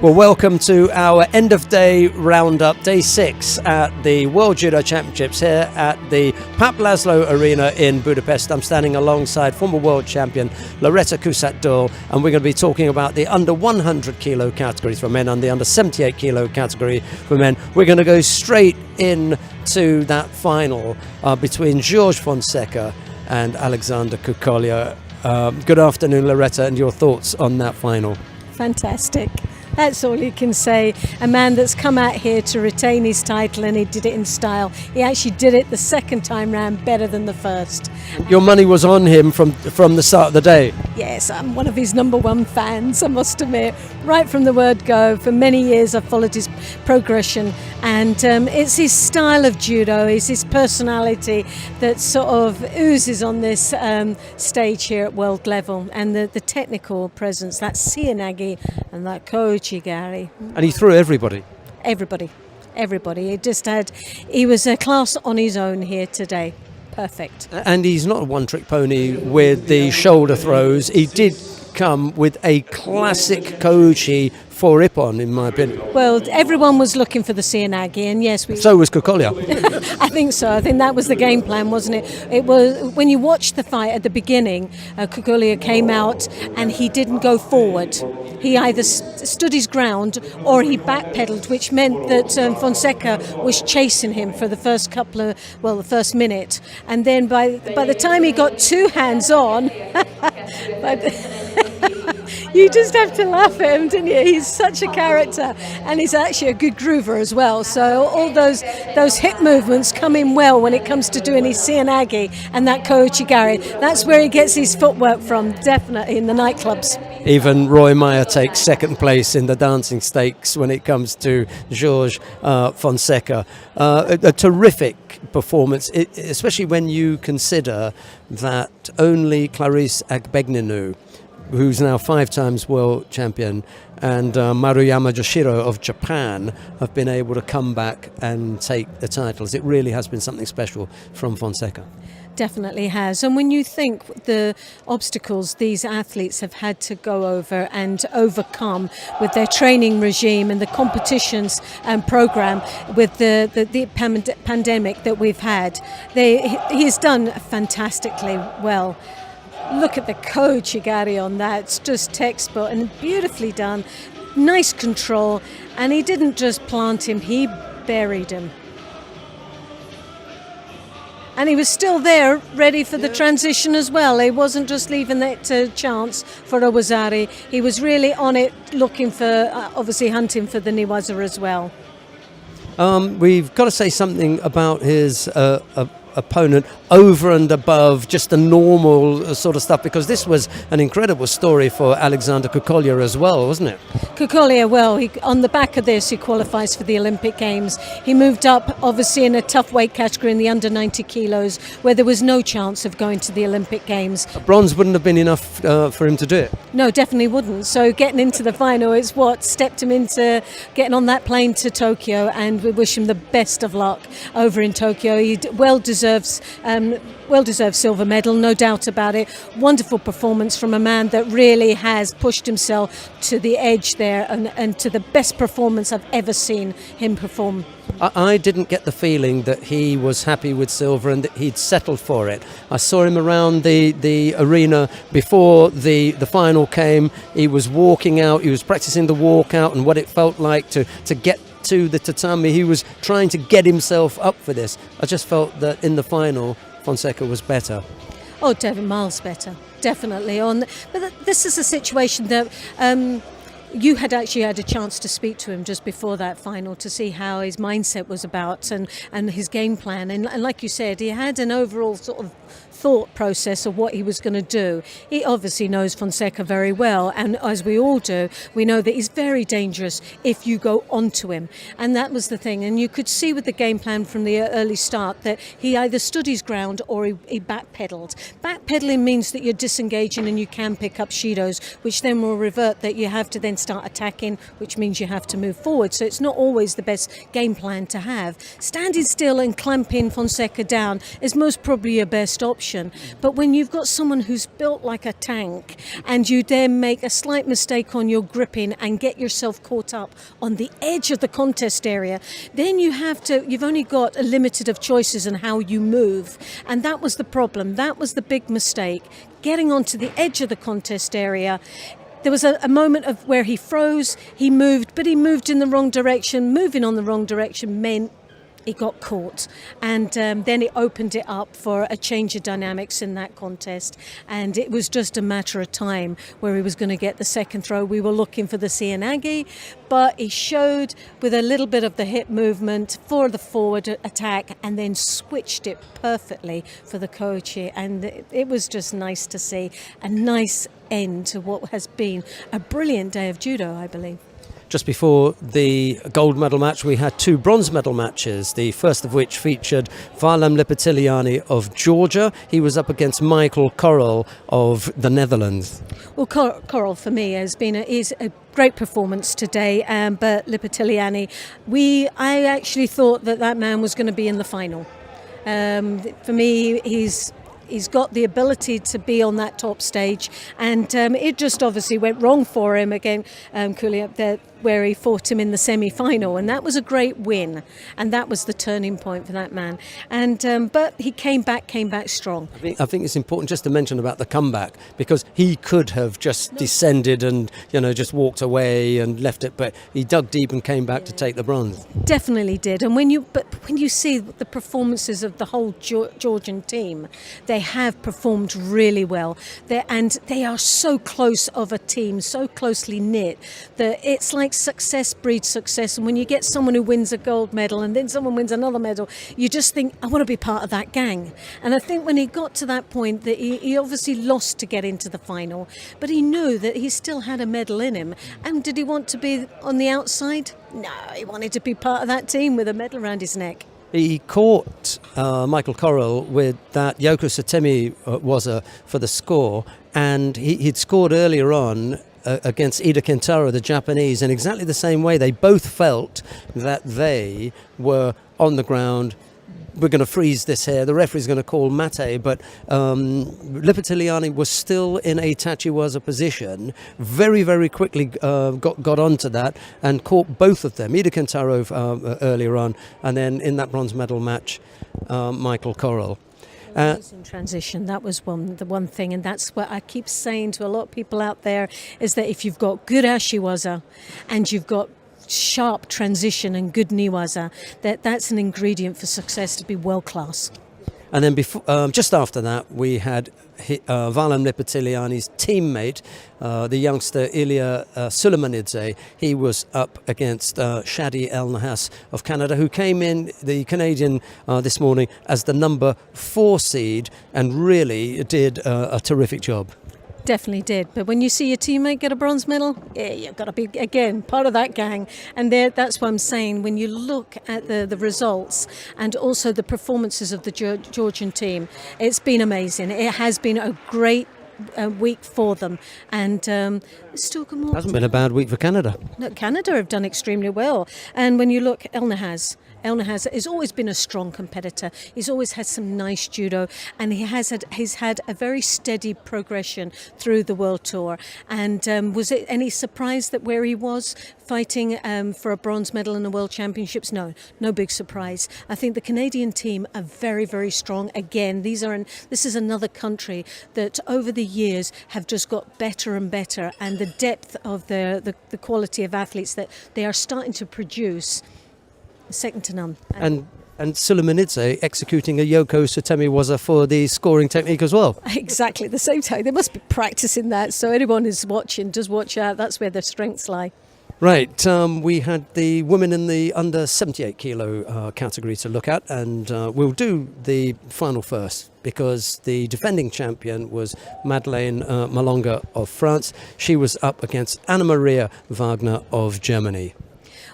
Well, welcome to our end of day roundup, day 6 at the World Judo Championships here at the Pap Laszlo Arena in Budapest. I'm standing alongside former world champion Loretta Kusat-Dul, and we're going to be talking about the under 100 kilo category for men and the under 78 kilo category for men. We're going to go straight into that final between George Fonseca and Alexander Kukolia. Good afternoon, Loretta, and your thoughts on that final. Fantastic. That's all you can say. A man that's come out here to retain his title, and he did it in style. He actually did it the second time round better than the first. Your money was on him from the start of the day. Yes, I'm one of his #1 fans, I must admit. Right from the word go, for many years I've followed his progression, and it's his style of judo, it's his personality that sort of oozes on this stage here at world level, and the technical presence, that Seoinage and that Kochigari. And he threw everybody. Everybody. He was a class on his own here today. Perfect. And he's not a one-trick pony with the shoulder throws. He did come with a classic Kochi for Ippon, in my opinion. Well, everyone was looking for the Seoinage, and yes, so was Kukolia. I think so. I think that was the game plan, wasn't it? It was when you watched the fight at the beginning. Kukolia came out and he didn't go forward. He either stood his ground or he backpedaled, which meant that Fonseca was chasing him for the first the first minute, and then by the time he got 2 hands on, you just have to laugh at him, didn't you? He's such a character, and he's actually a good groover as well. So all those hip movements come in well when it comes to doing his Seoinage and that Kochigari. That's where he gets his footwork from, definitely, in the nightclubs. Even Roy Meyer takes second place in the dancing stakes when it comes to George Fonseca. A terrific performance, especially when you consider that only Clarisse Agbegninu, who's now 5 times world champion, and Maruyama Yoshiro of Japan have been able to come back and take the titles. It really has been something special from Fonseca. Definitely has. And when you think the obstacles these athletes have had to go over and overcome with their training regime and the competitions and program with the pandemic that we've had, he's done fantastically well. Look at the Kochigari on that. It's just textbook and beautifully done. Nice control. And he didn't just plant him, he buried him. And he was still there, ready for the transition as well. He wasn't just leaving that chance for Owazari. He was really on it, looking for, obviously hunting for the Niwaza as well. We've got to say something about his opponent over and above just the normal sort of stuff, because this was an incredible story for Alexander Kukolia as well, wasn't it? Kukolia, well, on the back of this, he qualifies for the Olympic Games. He moved up, obviously, in a tough weight category in the under 90 kilos, where there was no chance of going to the Olympic Games. A bronze wouldn't have been enough for him to do it. No, definitely wouldn't. So getting into the final is what stepped him into getting on that plane to Tokyo, and we wish him the best of luck over in Tokyo. He well deserves silver medal, no doubt about it. Wonderful performance from a man that really has pushed himself to the edge there, and to the best performance I've ever seen him perform. I didn't get the feeling that he was happy with silver and that he'd settled for it. I saw him around the arena before the final came. He was walking out, he was practicing the walkout and what it felt like to get to the tatami. He was trying to get himself up for this. I just felt that in the final, Fonseca was better. Oh, Devin Miles better, definitely. But this is a situation that you had actually had a chance to speak to him just before that final to see how his mindset was about and his game plan. And like you said, he had an overall sort of thought process of what he was going to do. He obviously knows Fonseca very well, and as we all do, we know that he's very dangerous if you go onto him, and that was the thing. And you could see with the game plan from the early start that he either stood his ground or he backpedaled. Backpedaling means that you're disengaging and you can pick up shidos, which then will revert that you have to then start attacking, which means you have to move forward. So it's not always the best game plan to have. Standing still and clamping Fonseca down is most probably your best option. But when you've got someone who's built like a tank and you then make a slight mistake on your gripping and get yourself caught up on the edge of the contest area, then you've only got a limited of choices on how you move. And that was the problem. That was the big mistake. Getting onto the edge of the contest area. There was a moment of where he froze, he moved, but he moved in the wrong direction. Moving on the wrong direction meant he got caught, and then it opened it up for a change of dynamics in that contest, and it was just a matter of time where he was going to get the second throw. We were looking for the Cianagi, but he showed with a little bit of the hip movement for the forward attack and then switched it perfectly for the Kochi, and it was just nice to see a nice end to what has been a brilliant day of judo, I believe. Just before the gold medal match, we had 2 bronze medal matches, the first of which featured Valam Lipitiliani of Georgia. He was up against Michael Corral of the Netherlands. Well, Corral for me is a great performance today, but Lipitiliani, I actually thought that man was going to be in the final. For me, He's got the ability to be on that top stage, and it just obviously went wrong for him again, Cooley up there, where he fought him in the semi-final, and that was a great win, and that was the turning point for that man. And but he came back strong. I think it's important just to mention about the comeback, because he could have just descended and just walked away and left it, but he dug deep and came back to take the bronze. Definitely did. And when you see the performances of the whole Georgian team, they have performed really well. They are so close of a team, so closely knit, that it's like success breeds success. And when you get someone who wins a gold medal and then someone wins another medal, you just think, I want to be part of that gang. And I think when he got to that point, that he obviously lost to get into the final, but he knew that he still had a medal in him. And did he want to be on the outside? No, he wanted to be part of that team with a medal around his neck. He caught Michael Corral with that Yoko Satemi waza for the score, and he'd scored earlier on against Ida Kentaro, the Japanese, in exactly the same way. They both felt that they were on the ground. We're going to freeze this here. The referee's going to call mate, but Lipitiliani was still in a tachiwaza position. Very, very quickly got onto that and caught both of them. Ida Kentaro earlier on, and then in that bronze medal match, Michael Corral. Amazing transition. That was the one thing, and that's what I keep saying to a lot of people out there, is that if you've got good ashiwaza and you've got sharp transition and good niwaza, that's an ingredient for success, to be world class. And then just after that, we had Valam Lipitiliani's teammate, the youngster Ilya Suleimanidze. He was up against Shadi El Nahas of Canada, who came in, the Canadian, this morning as the number 4 seed and really did a terrific job. Definitely did. But when you see your teammate get a bronze medal, yeah, you've got to be, again, part of that gang. And that's what I'm saying. When you look at the results and also the performances of the Georgian team, it's been amazing. It has been a great week for them. And still good more. Hasn't been a bad week for Canada. No, Canada have done extremely well. And when you look, El Nahas has always been a strong competitor. He's always had some nice judo, and he's had a very steady progression through the World Tour. And was it any surprise that where he was fighting for a bronze medal in the World Championships? No big surprise. I think the Canadian team are very, very strong. Again, this is another country that over the years have just got better and better, and the depth of the quality of athletes that they are starting to produce, second to none. And Suleimanidze executing a Yoko Satemi waza for the scoring technique as well. Exactly the same time. They must be practicing that. So anyone who's watching, just watch out. That's where their strengths lie. Right, we had the women in the under 78 kilo category to look at, and we'll do the final first, because the defending champion was Madeleine Malonga of France. She was up against Anna Maria Wagner of Germany.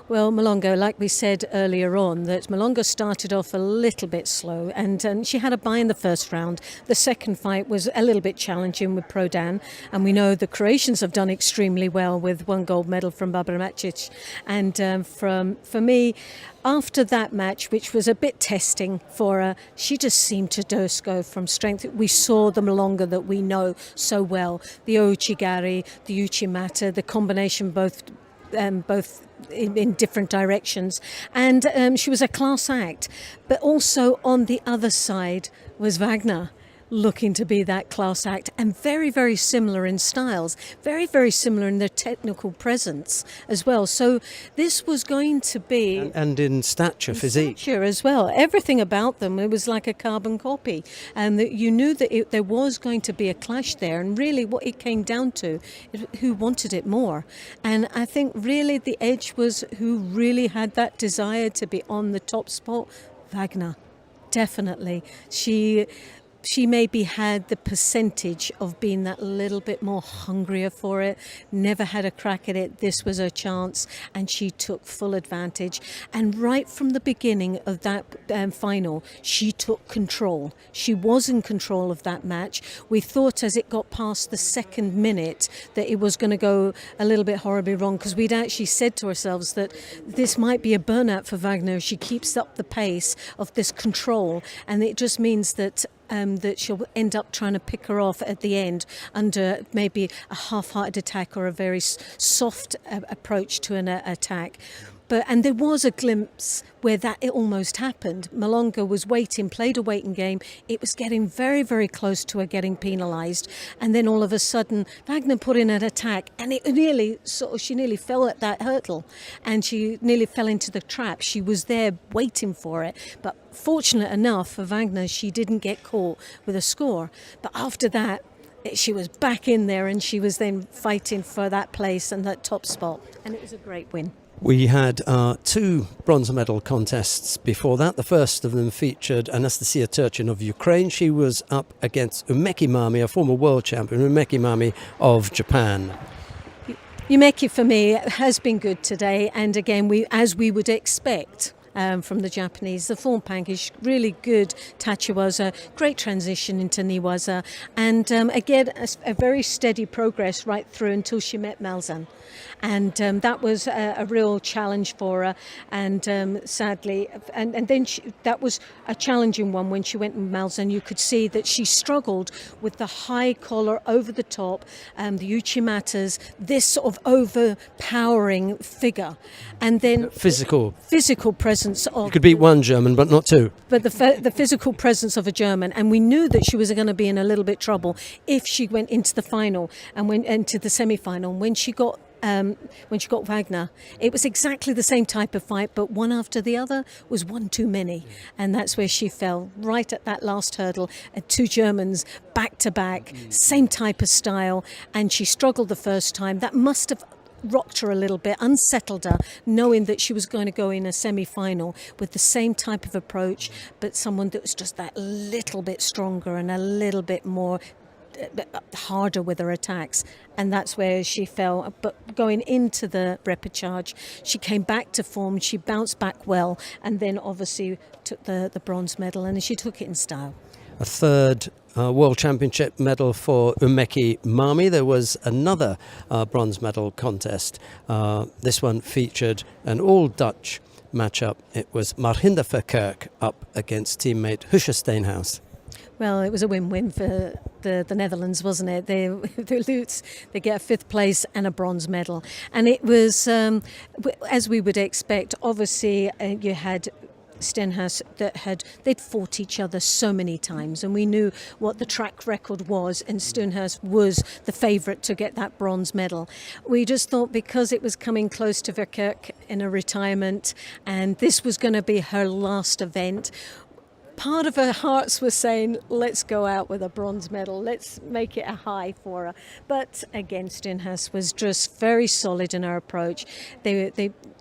Well, Malonga, like we said earlier on, that Malonga started off a little bit slow, and she had a bye in the first round. The second fight was a little bit challenging with Prodan, and we know the Croatians have done extremely well with 1 gold medal from Barbara Macic. And for me, after that match, which was a bit testing for her, she just seemed to just go from strength. We saw the Malonga that we know so well, the Ouchigari, the Uchimata, the combination both in different directions, and she was a class act. But also on the other side was Wagner, looking to be that class act, and very, very similar in styles, very, very similar in their technical presence as well. So this was going to be... And in stature, physique. Stature as well. Everything about them, it was like a carbon copy. And that you knew that there was going to be a clash there. And really what it came down to, who wanted it more. And I think really the edge was who really had that desire to be on the top spot. Wagner, definitely. She maybe had the percentage of being that little bit more hungrier for it, never had a crack at it. This was her chance, and she took full advantage. And right from the beginning of that final, she took control. She was in control of that match. We thought as it got past the second minute that it was going to go a little bit horribly wrong, because we'd actually said to ourselves that this might be a burnout for Wagner if she keeps up the pace of this control, and it just means that she'll end up trying to pick her off at the end under maybe a half-hearted attack or a very soft approach to an attack. And there was a glimpse where it almost happened. Malonga was waiting, played a waiting game. It was getting very, very close to her getting penalised. And then all of a sudden, Wagner put in an attack, and she nearly fell at that hurdle, and she nearly fell into the trap. She was there waiting for it. But fortunate enough for Wagner, she didn't get caught with a score. But after that, she was back in there, and she was then fighting for that place and that top spot. And it was a great win. We had 2 bronze medal contests before that. The first of them featured Anastasia Turchin of Ukraine. She was up against Umeki Mami, a former world champion, Umeki Mami of Japan. Umeki for me has been good today, and again, as we would expect. From the Japanese. The form package, really good tachiwaza, great transition into niwaza, and again, a very steady progress right through until she met Malzahn. And that was a real challenge for her, and sadly, and then that was a challenging one when she went with Malzahn. You could see that she struggled with the high collar over the top, the uchimatas, this sort of overpowering figure, and then physical presence. You could beat one German, but not 2. But the physical presence of a German, and we knew that she was going to be in a little bit trouble if she went into the final and went into the semi-final. When she got Wagner, it was exactly the same type of fight, but one after the other was one too many, and that's where she fell right at that last hurdle. 2 Germans back to back, same type of style, and she struggled the first time. That must have rocked her a little bit, unsettled her, knowing that she was going to go in a semi-final with the same type of approach, but someone that was just that little bit stronger and a little bit more harder with her attacks, and that's where she fell. But going into the repechage, she came back to form, she bounced back well, and then obviously took the bronze medal, and she took it in style. A third World Championship medal for Umeki Mami. There was another bronze medal contest. This one featured an all-Dutch matchup. It was Marhinda Verkerk up against teammate Husha Steenhuis. Well, it was a win-win for the Netherlands, wasn't it? They get a 5th place and a bronze medal. And it was, as we would expect, obviously you had Steenhuis they'd fought each other so many times, and we knew what the track record was, and Steenhuis was the favourite to get that bronze medal. We just thought, because it was coming close to Verkerk in a retirement, and this was going to be her last event, part of her hearts was saying, let's go out with a bronze medal, let's make it a high for her. But again, Steenhuis was just very solid in her approach. There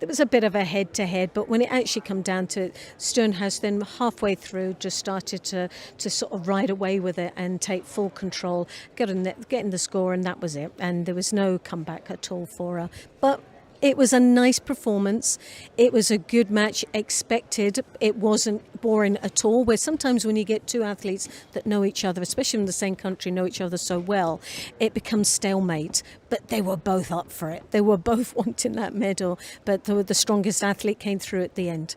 was a bit of a head-to-head, but when it actually came down to it, Steenhuis then halfway through just started to sort of ride away with it and take full control, getting the score, and that was it. And there was no comeback at all for her. But It was a nice performance. It was a good match, expected. It wasn't boring at all, where sometimes when you get two athletes that know each other, especially in the same country, know each other so well, it becomes stalemate. But they were both up for it. They were both wanting that medal, but the strongest athlete came through at the end.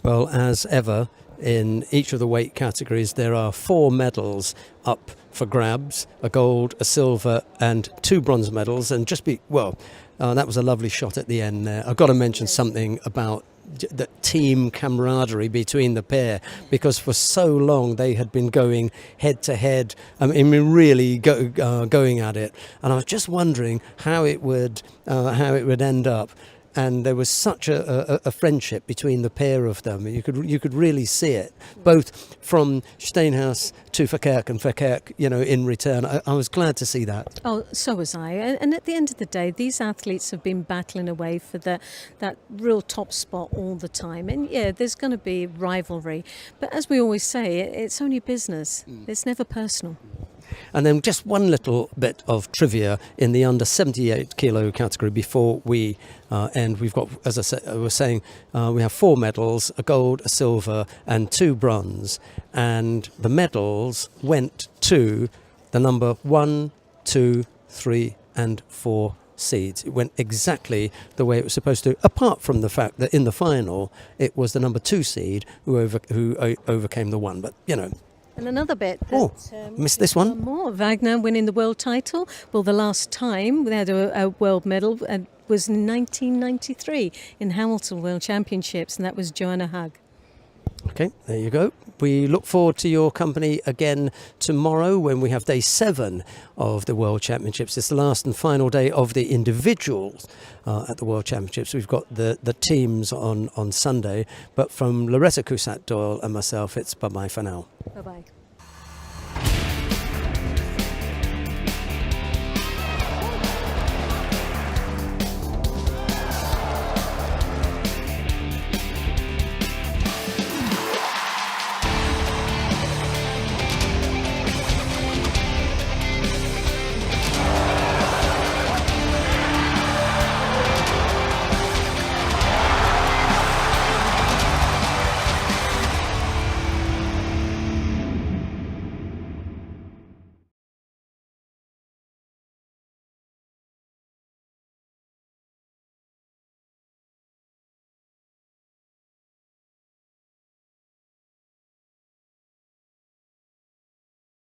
Well, as ever, in each of the weight categories, there are 4 medals up for grabs, a gold, a silver and 2 bronze medals. And that was a lovely shot at the end there. I've got to mention something about the team camaraderie between the pair, because for so long they had been going head to head. I mean, really going at it. And I was just wondering how it would end up. And there was such a friendship between the pair of them. You could really see it, both from Steenhuis to Verkerk and Verkerk, in return. I was glad to see that. Oh, so was I. And at the end of the day, these athletes have been battling away for that real top spot all the time. And yeah, there's going to be rivalry. But as we always say, it's only business. It's never personal. And then just one little bit of trivia in the under 78 kilo category before we end. We've got, as I was saying, we have 4 medals, a gold, a silver and 2 bronze. And the medals went to the number 1, 2, 3 and 4 seeds. It went exactly the way it was supposed to, apart from the fact that in the final it was the number 2 seed who overcame the 1. But, And another bit that missed this one. More Wagner winning the world title. Well, the last time they had a world medal was in 1993 in Hamilton World Championships, and that was Joanna Hug. Okay, there you go. We look forward to your company again tomorrow when we have day 7 of the World Championships. It's the last and final day of the individuals at the World Championships. We've got the teams on Sunday, but from Loretta Cusat Doyle and myself, it's bye-bye for now. Bye-bye.